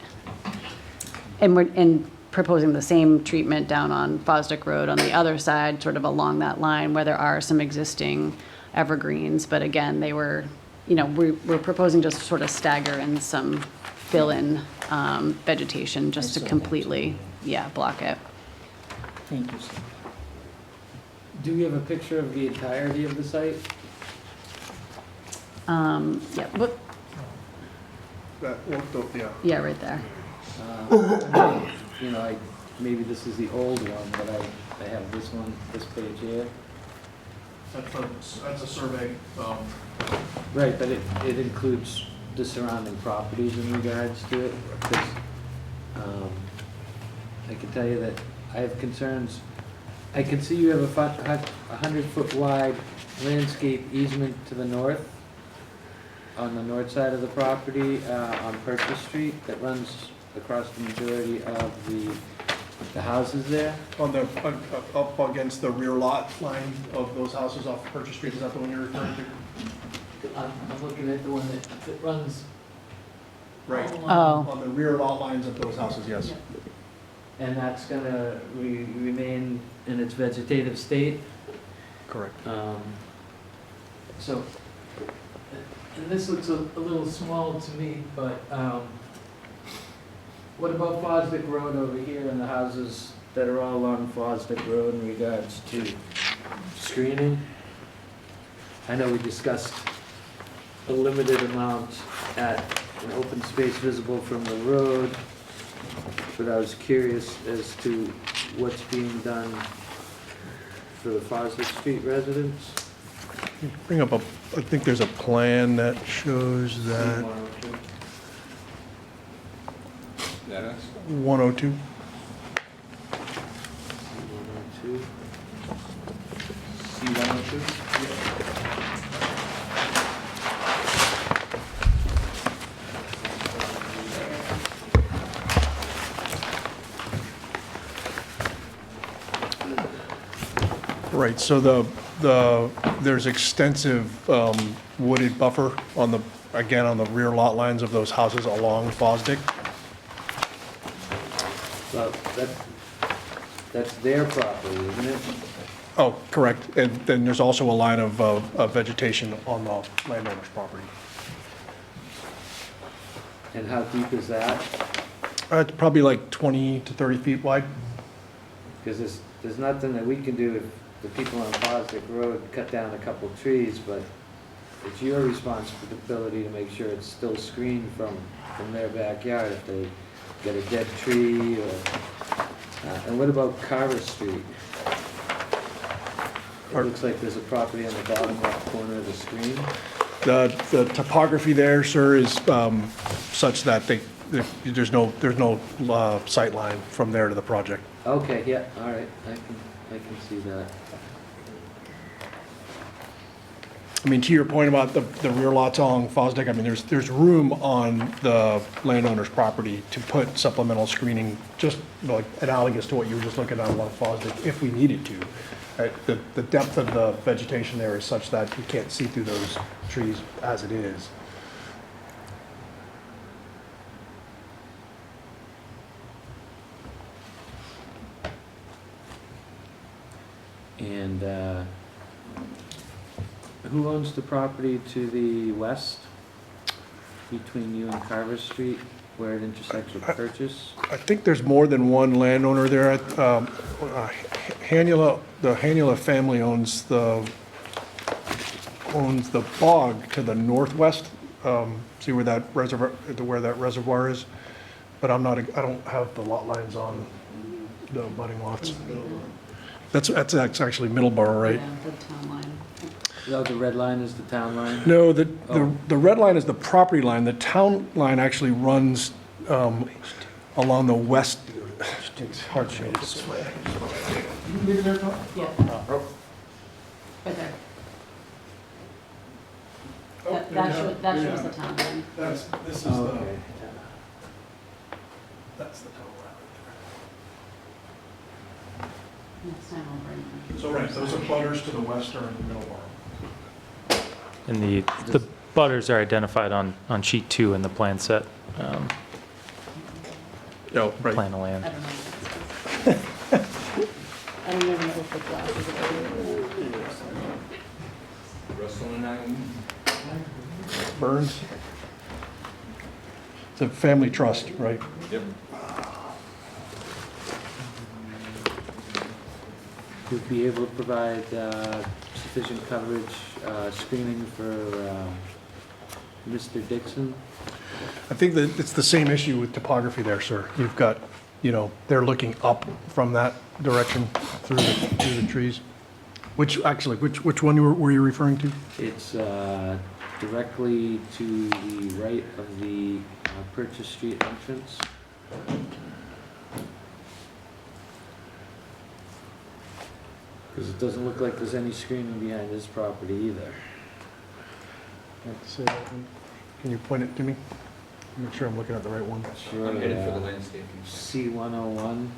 And we're proposing the same treatment down on Fosdick Road on the other side, sort of along that line where there are some existing evergreens. But again, they were, you know, we're proposing just to sort of stagger in some fill-in vegetation just to completely, block it. Thank you, sir. Do we have a picture of the entirety of the site? Yeah, but, Yeah. yeah, right there. You know, maybe this is the old one, but I have this one, this page here. That's a survey. Right, but it includes the surrounding properties in regards to it. 'Cause, I can tell you that I have concerns. I can see you have a 100-foot wide landscape easement to the north, on the north side of the property, on Purchase Street, that runs across the majority of the houses there. On the, up against the rear lot line of those houses off Purchase Street, is that the one you're referring to? I'm looking at the one that runs. Right. Oh. On the rear lot lines of those houses, yes. And that's gonna remain in its vegetative state? Correct. So, and this looks a little small to me, but, what about Fosdick Road over here and the houses that are all along Fosdick Road in regards to screening? I know we discussed a limited amount at an open space visible from the road, but I was curious as to what's being done for the Fosdick Street residents. Bring up I think there's a plan that shows that. That us? 102. 102. C-102? Right, so there's extensive wooded buffer on the, again, on the rear lot lines of those houses along Fosdick. Well, that's their property, isn't it? Oh, correct, and then there's also a line of vegetation on the landowner's property. And how deep is that? It's probably like 20 to 30 feet wide. Because there's nothing that we can do if the people on Fosdick Road cut down a couple of trees, but it's your responsibility to make sure it's still screened from their backyard if they get a dead tree or, and what about Carver Street? It looks like there's a property on the bottom left corner of the screen. The topography there, sir, is such that there's no sight line from there to the project. Okay, yeah, all right, I can see that. I mean, to your point about the rear lots along Fosdick, I mean, there's room on the landowner's property to put supplemental screening, just like analogous to what you were just looking at along Fosdick, if we needed to. The depth of the vegetation there is such that you can't see through those trees as it is. And who owns the property to the west between you and Carver Street where it intersects with Purchase? I think there's more than one landowner there. The Hanula family owns the bog to the northwest. See where that reservoir is? But I don't have the lot lines on the abutting lots. That's actually Middleborough, right? Yeah, the town line. Oh, the red line is the town line? No, the red line is the property line. The town line actually runs along the west. It's hard to show this way. Yeah. Right there. That shows the town line. This is Oh, okay. that's the town line Next time I'll bring them. right there. So, right, those are butters to the west are in Middleborough. And the butters are identified on sheet 2 in the plan set, Oh, right. plan of land. I don't know. I don't even know if the glasses are. Russell and I. Burns. It's a family trust, right? Yep. Would be able to provide sufficient coverage, screening for Mr. Dixon? I think that it's the same issue with topography there, sir. You've got, they're looking up from that direction through the trees. Which one were you referring to? It's directly to the right of the Purchase Street entrance. Because it doesn't look like there's any screening behind this property either. Can you point it to me? Make sure I'm looking at the right one. Sure. I'm headed for the landscaping. C101.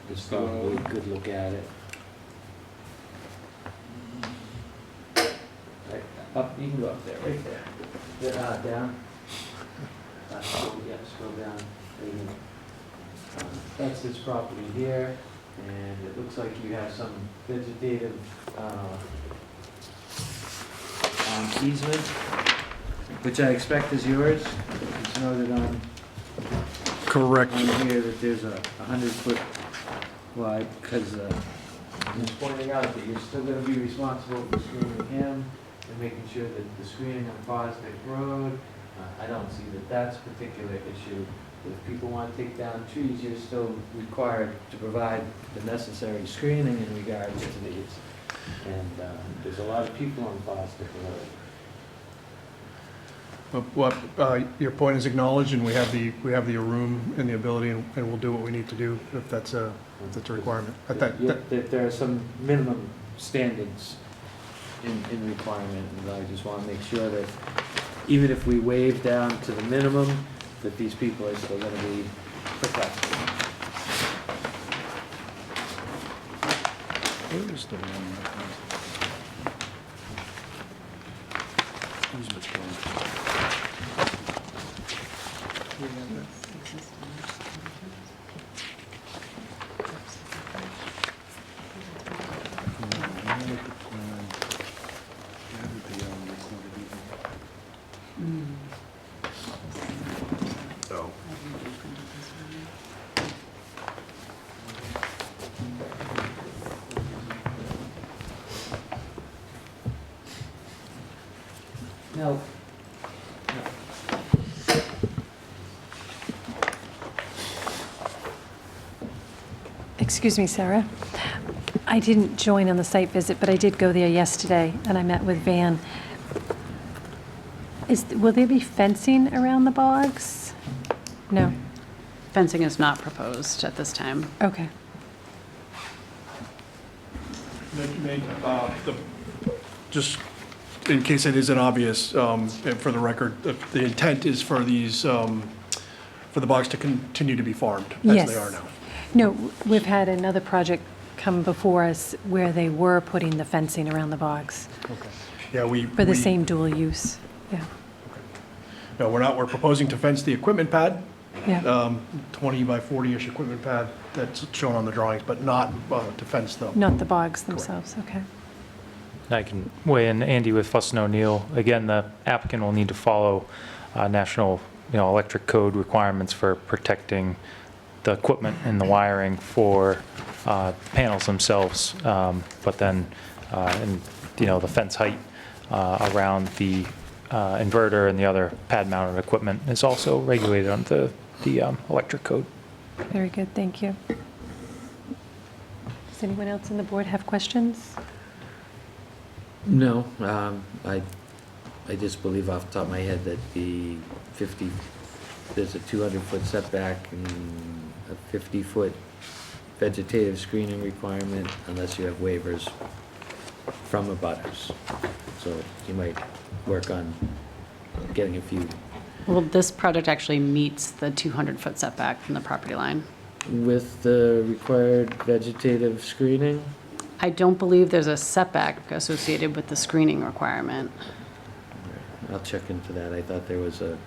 Just probably a good look at it. Right, up, you can go up there, right there. Down. Yeah, scroll down. There you go. That's his property here, and it looks like you have some vegetative easement, which I expect is yours. It's noted on Correct. on here that there's a 100-foot wide, because I'm just pointing out that you're still going to be responsible for screening him and making sure that the screening on Fosdick Road, I don't see that that's a particular issue. If people want to take down trees, you're still required to provide the necessary screening in regards to these. And there's a lot of people on Fosdick Road. Your point is acknowledged, and we have the room and the ability, and we'll do what we need to do if that's a requirement. There are some minimum standards in requirement, and I just want to make sure that even if we waive down to the minimum, that these people are still going to be protected. Where is the one? Now, Excuse me, Sarah. I didn't join on the site visit, but I did go there yesterday, and I met with Van. Will there be fencing around the bogs? No. Fencing is not proposed at this time. Okay. Just in case it isn't obvious, and for the record, the intent is for these, for the bogs to continue to be farmed as they are now. No, we've had another project come before us where they were putting the fencing around the bogs Okay. Yeah, for the same dual use. Yeah. No, we're proposing to fence the equipment pad, Yeah. 20 by 40-ish equipment pad that's shown on the drawings, but not to fence them. Not the bogs themselves. Okay. I can weigh in, Andy with Fuss and O'Neill. Again, the applicant will need to follow national, electric code requirements for protecting the equipment and the wiring for panels themselves. But then, the fence height around the inverter and the other pad-mounted equipment is also regulated under the electric code. Very good. Thank you. Does anyone else on the board have questions? no, I just believe off the top of my head that there's a 200-foot setback and a 50-foot vegetative screening requirement unless you have waivers from abutters. So you might work on getting a few. Well, this project actually meets the 200-foot setback from the property line. With the required vegetative screening? I don't believe there's a setback associated with the screening requirement. I'll check into that. I thought there was a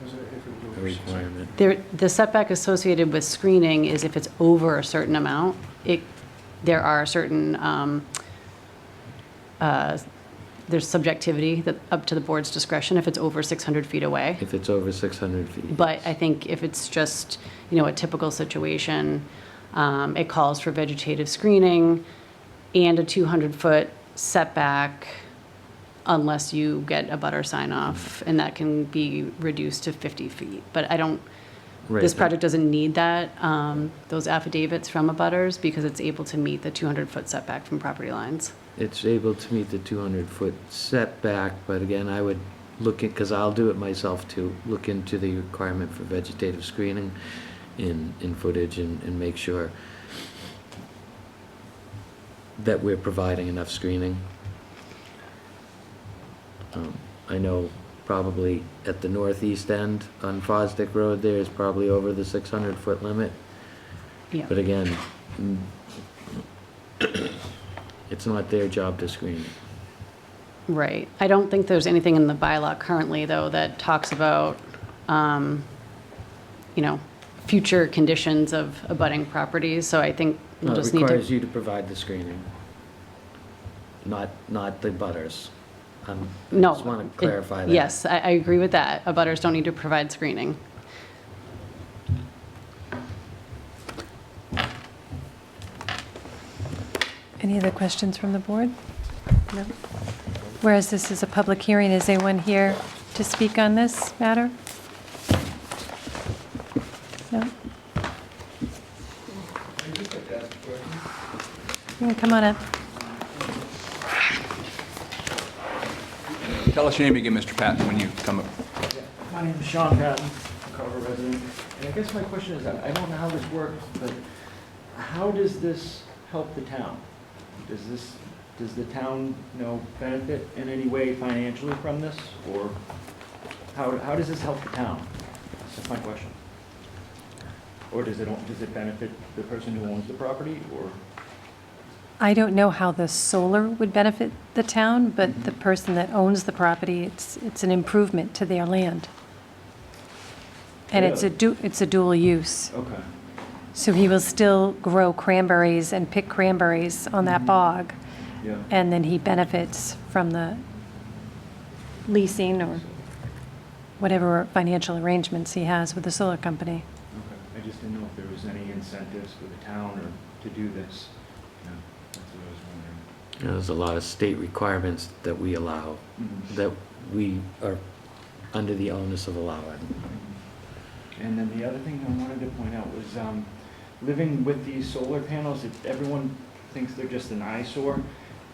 requirement. The setback associated with screening is if it's over a certain amount. There are certain, there's subjectivity that up to the board's discretion if it's over 600 feet away. If it's over 600 feet. But I think if it's just, a typical situation, it calls for vegetative screening and a 200-foot setback unless you get a butter sign off, and that can be reduced to 50 feet. But I don't, Right. this project doesn't need that, those affidavits from abutters, because it's able to meet the 200-foot setback from property lines. It's able to meet the 200-foot setback, but again, I would look at, because I'll do it myself too, look into the requirement for vegetative screening in footage and make sure that we're providing enough screening. I know probably at the northeast end on Fosdick Road there is probably over the 600-foot limit. Yeah. But again, it's not their job to screen. Right. I don't think there's anything in the bylaw currently, though, that talks about, future conditions of abutting properties, so I think we'll No, it just need requires to. you to provide the screening, not the butters. No. I just want to clarify that. Yes, I agree with that. Abutters don't need to provide screening. Any other questions from the board? No. Whereas this is a public hearing, is anyone here to speak on this matter? No? You can come on up. Tell us your name again, Mr. Patton, when you come up. My name is Sean Patton, Carver resident. And I guess my question is, I don't know how this works, but how does this help the town? Does the town, benefit in any way financially from this? Or how does this help the town? That's my question. Or does it benefit the person who owns the property, or? I don't know how the solar would benefit the town, but the person that owns the property, it's an improvement to their land. And it's a dual use. Okay. So he will still grow cranberries and pick cranberries on that bog. Yeah. And then he benefits from the leasing or whatever financial arrangements he has with the solar company. Okay. I just didn't know if there was any incentives for the town or to do this. That's what I was wondering. There's a lot of state requirements that we allow, that we are under the onus of allowing. And then the other thing I wanted to point out was living with these solar panels, everyone thinks they're just an eyesore,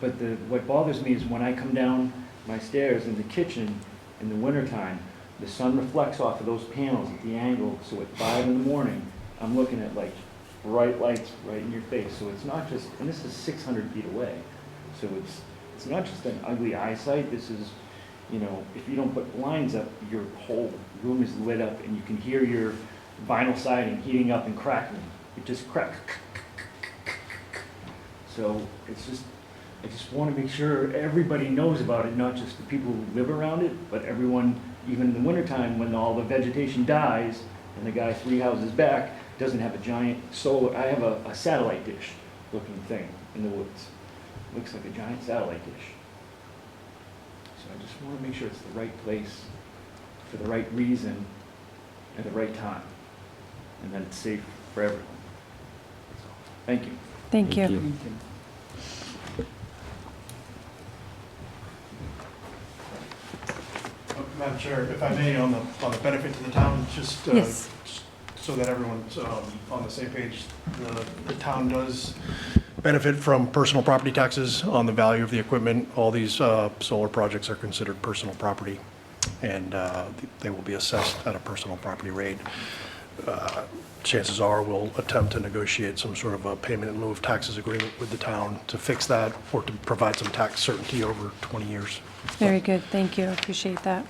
but what bothers me is when I come down my stairs in the kitchen in the wintertime, the sun reflects off of those panels at the angle, so at 5 in the morning, I'm looking at like bright lights right in your face. So it's not just, and this is 600 feet away, so it's not just an ugly eyesight. This is, if you don't put blinds up, your whole room is lit up and you can hear your vinyl siding heating up and cracking. It just crack. So I just want to make sure everybody knows about it, not just the people who live around it, but everyone, even in the wintertime when all the vegetation dies and the guy 3 houses back doesn't have a giant solar. I have a satellite dish looking thing in the woods. Looks like a giant satellite dish. So I just want to make sure it's the right place for the right reason at the right time, and that it's safe for everyone. So, thank you. Thank you. Madam Chair, if I may, on the benefit to the town, just Yes. so that everyone's on the same page, the town does benefit from personal property taxes on the value of the equipment. All these solar projects are considered personal property, and they will be assessed at a personal property rate. Chances are we'll attempt to negotiate some sort of a payment in lieu of taxes agreement with the town to fix that or to provide some tax certainty over 20 years. Very good, thank you, I appreciate that.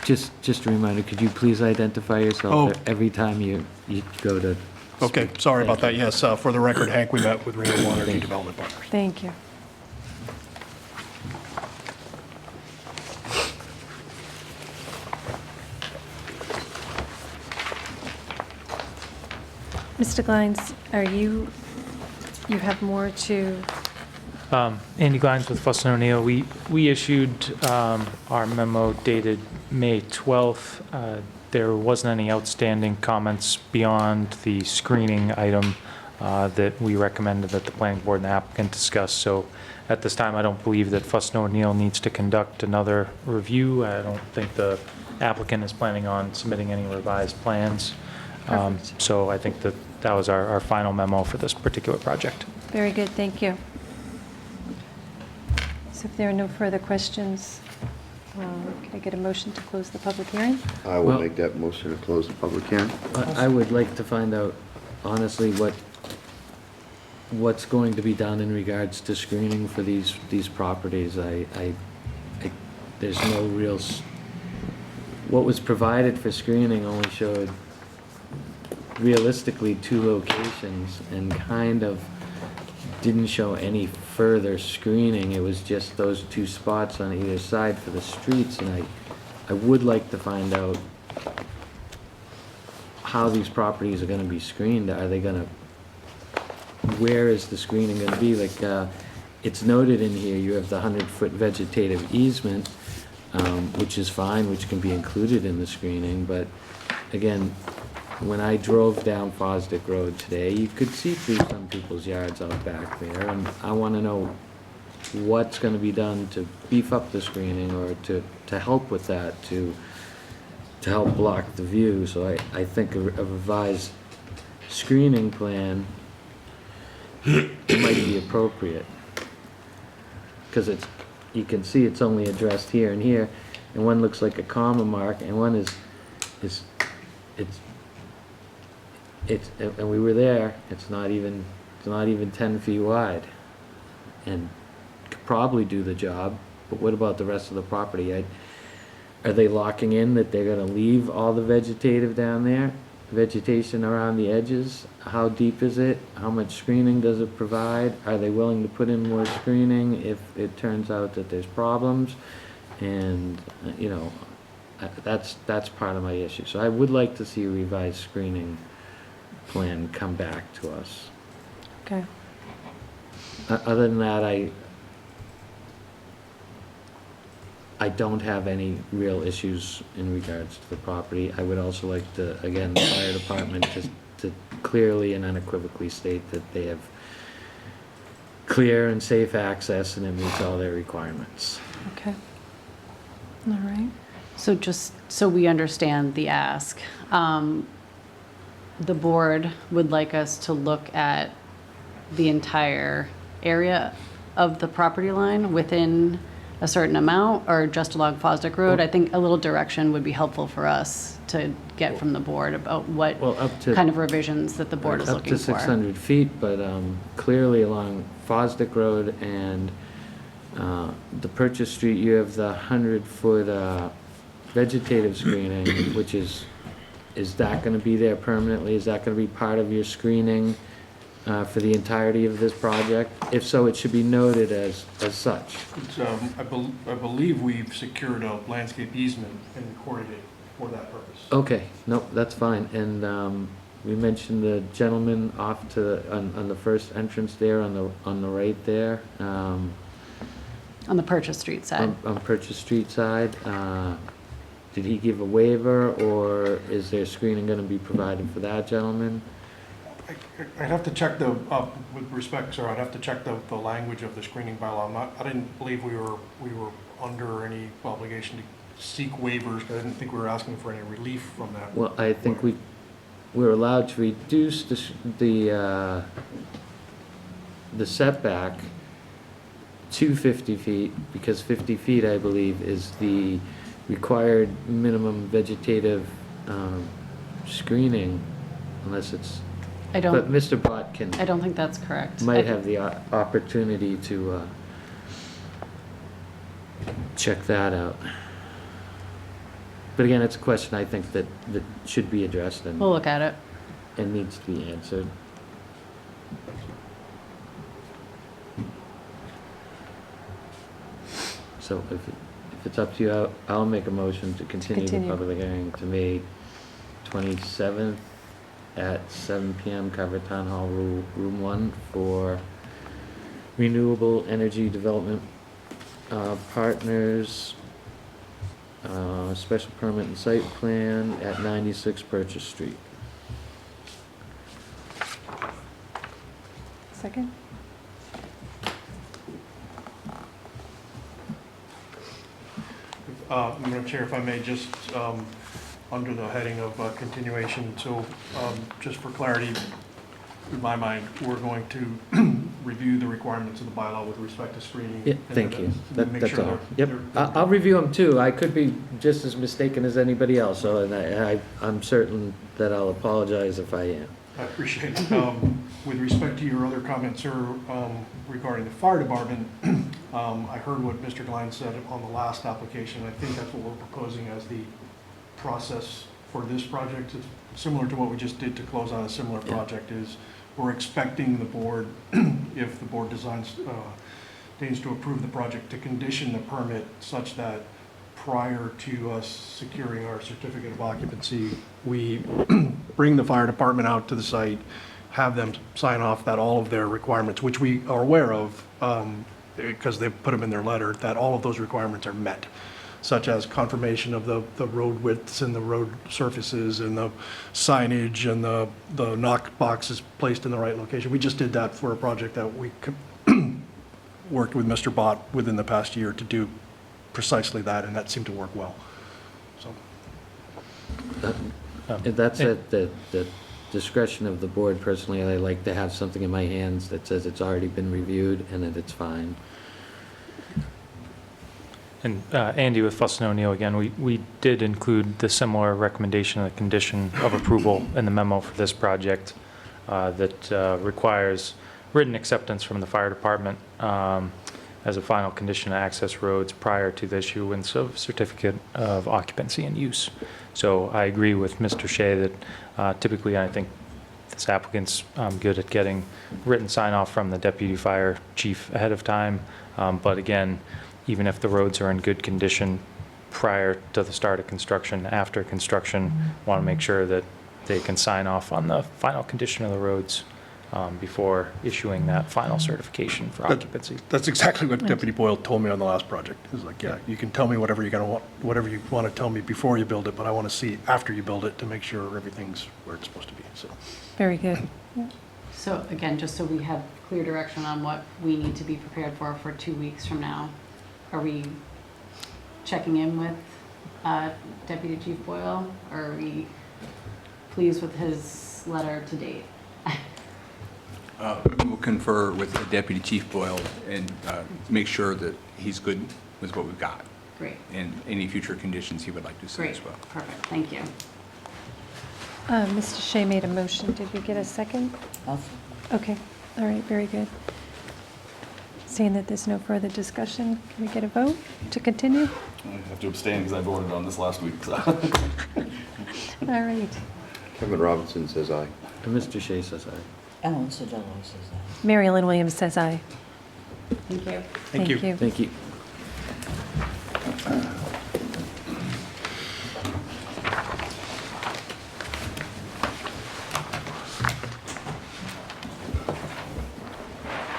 Just a reminder, could you please identify yourself every time you go to... Okay, sorry about that. Yes, for the record, Hank, we met with Renewable Energy Development Partners. Thank you. Mr. Glines, you have more to... Andy Glines with Fuss & O'Neill. We issued our memo dated May 12th. There wasn't any outstanding comments beyond the screening item that we recommended that the planning board and the applicant discuss. So at this time, I don't believe that Fuss O'Neill needs to conduct another review. I don't think the applicant is planning on submitting any revised plans. So I think that that was our final memo for this particular project. Very good, thank you. So if there are no further questions, can I get a motion to close the public hearing? I will Well- make that motion to close the public hearing. I would like to find out, honestly, what's going to be done in regards to screening for these properties. There's no real, what was provided for screening only showed realistically 2 locations and kind of didn't show any further screening. It was just those 2 spots on either side for the streets, and I would like to find out how these properties are gonna be screened. Are they gonna, where is the screening gonna be? Like, it's noted in here, you have the 100-foot vegetative easement, which is fine, which can be included in the screening, but again, when I drove down Fosdick Road today, you could see through some people's yards out back there, and I wanna know what's gonna be done to beef up the screening or to help with that, to help block the view. So I think a revised screening plan might be appropriate. Because you can see it's only addressed here and here, and one looks like a comma mark, and one and we were there, it's not even 10 feet wide. And could probably do the job, but what about the rest of the property? Are they locking in that they're gonna leave all the vegetation around the edges? How deep is it? How much screening does it provide? Are they willing to put in more screening if it turns out that there's problems? And, you know, that's part of my issue. So I would like to see a revised screening plan come back to us. Okay. Other than that, I don't have any real issues in regards to the property. I would also like to, again, the fire department to clearly and unequivocally state that they have clear and safe access and it meets all their requirements. Okay. All right. So just so we understand the ask, the board would like us to look at the entire area of the property line within a certain amount, or just along Fosdick Road? I think a little direction would be helpful for us to get from the board about what Up to- kind of revisions that the board is looking for. Up to 600 feet, but clearly along Fosdick Road and the Purchase Street, you have the 100-foot vegetative screening, which is that going to be there permanently? Is that going to be part of your screening for the entirety of this project? If so, it should be noted as such. It's, I believe we've secured a landscape easement and recorded it for that purpose. Okay, nope, that's fine. And we mentioned the gentleman off to, on the first entrance there, on the right there. On the Purchase Street side. On Purchase Street side. Did he give a waiver, or is there screening going to be provided for that gentleman? I'd have to check with respect, sir, I'd have to check the language of the screening bylaw. I didn't believe we were under any obligation to seek waivers. I didn't think we were asking for any relief from that. Well, I think we're allowed to reduce the setback to 50 feet, because 50 feet, I believe, is the required minimum vegetative screening, unless it's, I don't. but Mr. Bott I don't think that's correct. might have the opportunity to check that out. But again, it's a question I think that should be addressed and We'll look at it. and needs to be answered. So if it's up to you, I'll make a motion to continue the public hearing to May 27th at 7 PM, Carver Town Hall, Room 1, for Renewable Energy Development Partners, special permit and site plan at 96 Purchase Street. Second? Madam Chair, if I may, just under the heading of continuation, so just for clarity, in my mind, we're going to review the requirements of the bylaw with respect to screening. Yeah, and thank you. evidence, and then make That's sure all. they're- Yep, they're- I'll review them too. I could be just as mistaken as anybody else, so, and I'm certain that I'll apologize if I am. I appreciate it. With respect to your other comments, sir, regarding the fire department, I heard what Mr. Glenn said on the last application. I think that's what we're proposing as the process for this project. It's similar to what we just did to close out a similar project, is we're expecting the board, if the board deigns to approve the project, to condition the permit such that prior to us securing our certificate of occupancy, we bring the fire department out to the site, have them sign off that all of their requirements, which we are aware of, because they've put them in their letter, that all of those requirements are met, such as confirmation of the road widths and the road surfaces and the signage and the knock boxes placed in the right location. We just did that for a project that we worked with Mr. Bott within the past year to do precisely that, and that seemed to work well. So, That's at the discretion of the board. Personally, I like to have something in my hands that says it's already been reviewed and that it's fine. And Andy with Fuss and O'Neill again, we did include the similar recommendation, a condition of approval in the memo for this project that requires written acceptance from the fire department as a final condition to access roads prior to the issuance of certificate of occupancy and use. So I agree with Mr. Shea that typically I think this applicant's good at getting written sign off from the deputy fire chief ahead of time. But again, even if the roads are in good condition prior to the start of construction, after construction, want to make sure that they can sign off on the final condition of the roads before issuing that final certification for occupancy. that's exactly what Deputy Boyle told me on the last project. He was like, yeah, you can tell me whatever you're gonna want, whatever you want to tell me before you build it, but I want to see after you build it to make sure everything's where it's supposed to be, so. Very good. So again, just so we have clear direction on what we need to be prepared for 2 weeks from now, are we checking in with Deputy Chief Boyle? Or are we pleased with his letter to date? We'll confer with Deputy Chief Boyle and make sure that he's good with what we've got. Great. And any future conditions he would like to see Great. as well. Perfect. Thank you. Mr. Shea made a motion. Did we get a second? Okay. All right. Very good. Seeing that there's no further discussion, can we get a vote to continue? I have to abstain because I voted on this last week, so. All right. Kevin Robinson says aye. And Mr. Shea says aye. Ellen Sodillo says that. Mary Ellen Williams says aye. Thank you. Thank you. Thank you. I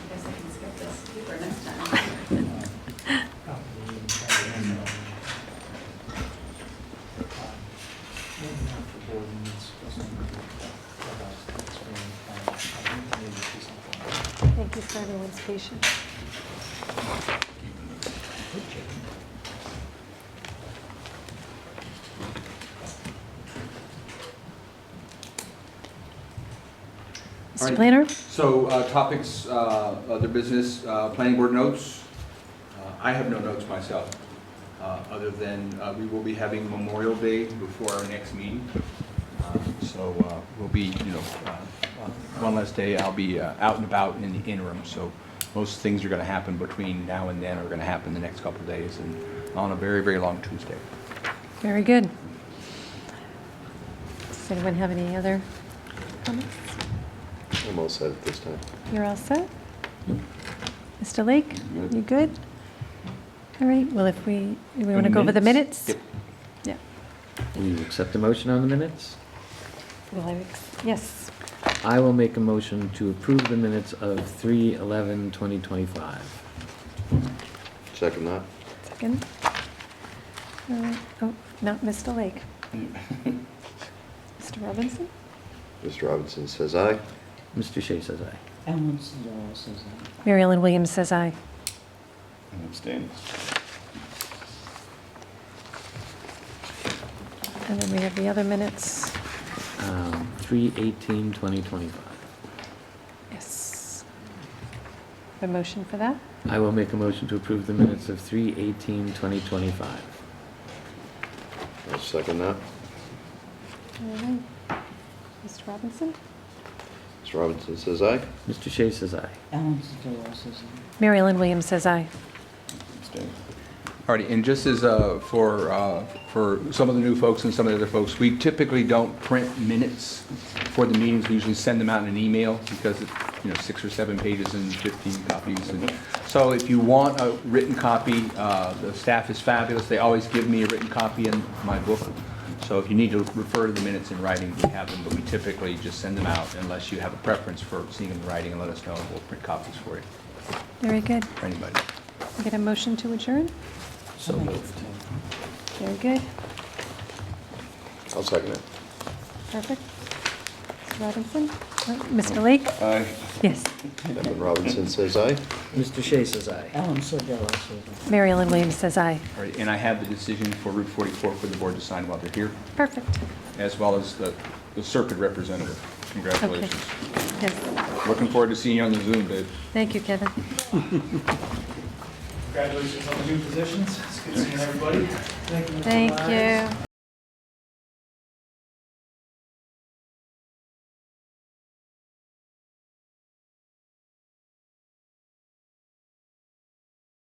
guess I can skip this paper next time. Thank you for everyone's patience. All Mr. right. Planner? So topics, other business, planning board notes. I have no notes myself, other than we will be having Memorial Day before our next meeting. So we'll be, one less day, I'll be out and about in the interim. So most things are going to happen between now and then are going to happen the next couple of days and on a very, very long Tuesday. Very good. Does anyone have any other comments? I'm all set at this time. You're all set? Mr. Lake, you good? All right, well, if we want to go over the minutes? Yep. Yeah. Will you accept the motion on the minutes? Yes. I will make a motion to approve the minutes of 3/11/2025. Second that? Second. All right. Oh, not Mr. Lake. Mr. Robinson? Mr. Robinson says aye. Mr. Shea says aye. Ellen Sodillo says aye. Mary Ellen Williams says aye. And abstain. And then we have the other minutes. 3/18/2025. Yes. A motion for that? I will make a motion to approve the minutes of 3/18/2025. I'll second that. All right. Mr. Robinson? Mr. Robinson says aye. Mr. Shea says aye. Ellen Sodillo says aye. Mary Ellen Williams says aye. Abstain. All right, and just as for some of the new folks and some of the other folks, we typically don't print minutes for the meetings. We usually send them out in an email because it's, 6 or 7 pages and 15 copies. And so if you want a written copy, the staff is fabulous. They always give me a written copy in my book. So if you need to refer to the minutes in writing, we have them, but we typically just send them out unless you have a preference for seeing them in writing, and let us know, and we'll print copies for you, Very good. for anybody. Get a motion to adjourn? So moved. Very good. I'll second it. Perfect. Mr. Robinson? Mr. Lake? Aye. Yes. Kevin Robinson says aye. Mr. Shea says aye. Ellen Sodillo says aye. Mary Ellen Williams says aye. All right, and I have the decision for Route 44 for the board to sign while they're here, Perfect. as well as the circuit representative. Congratulations. Yes. Looking forward to seeing you on the Zoom, babe. Thank you, Kevin. Congratulations on the new positions. It's good seeing everybody. Thank you. Mr. Thank Myers. you.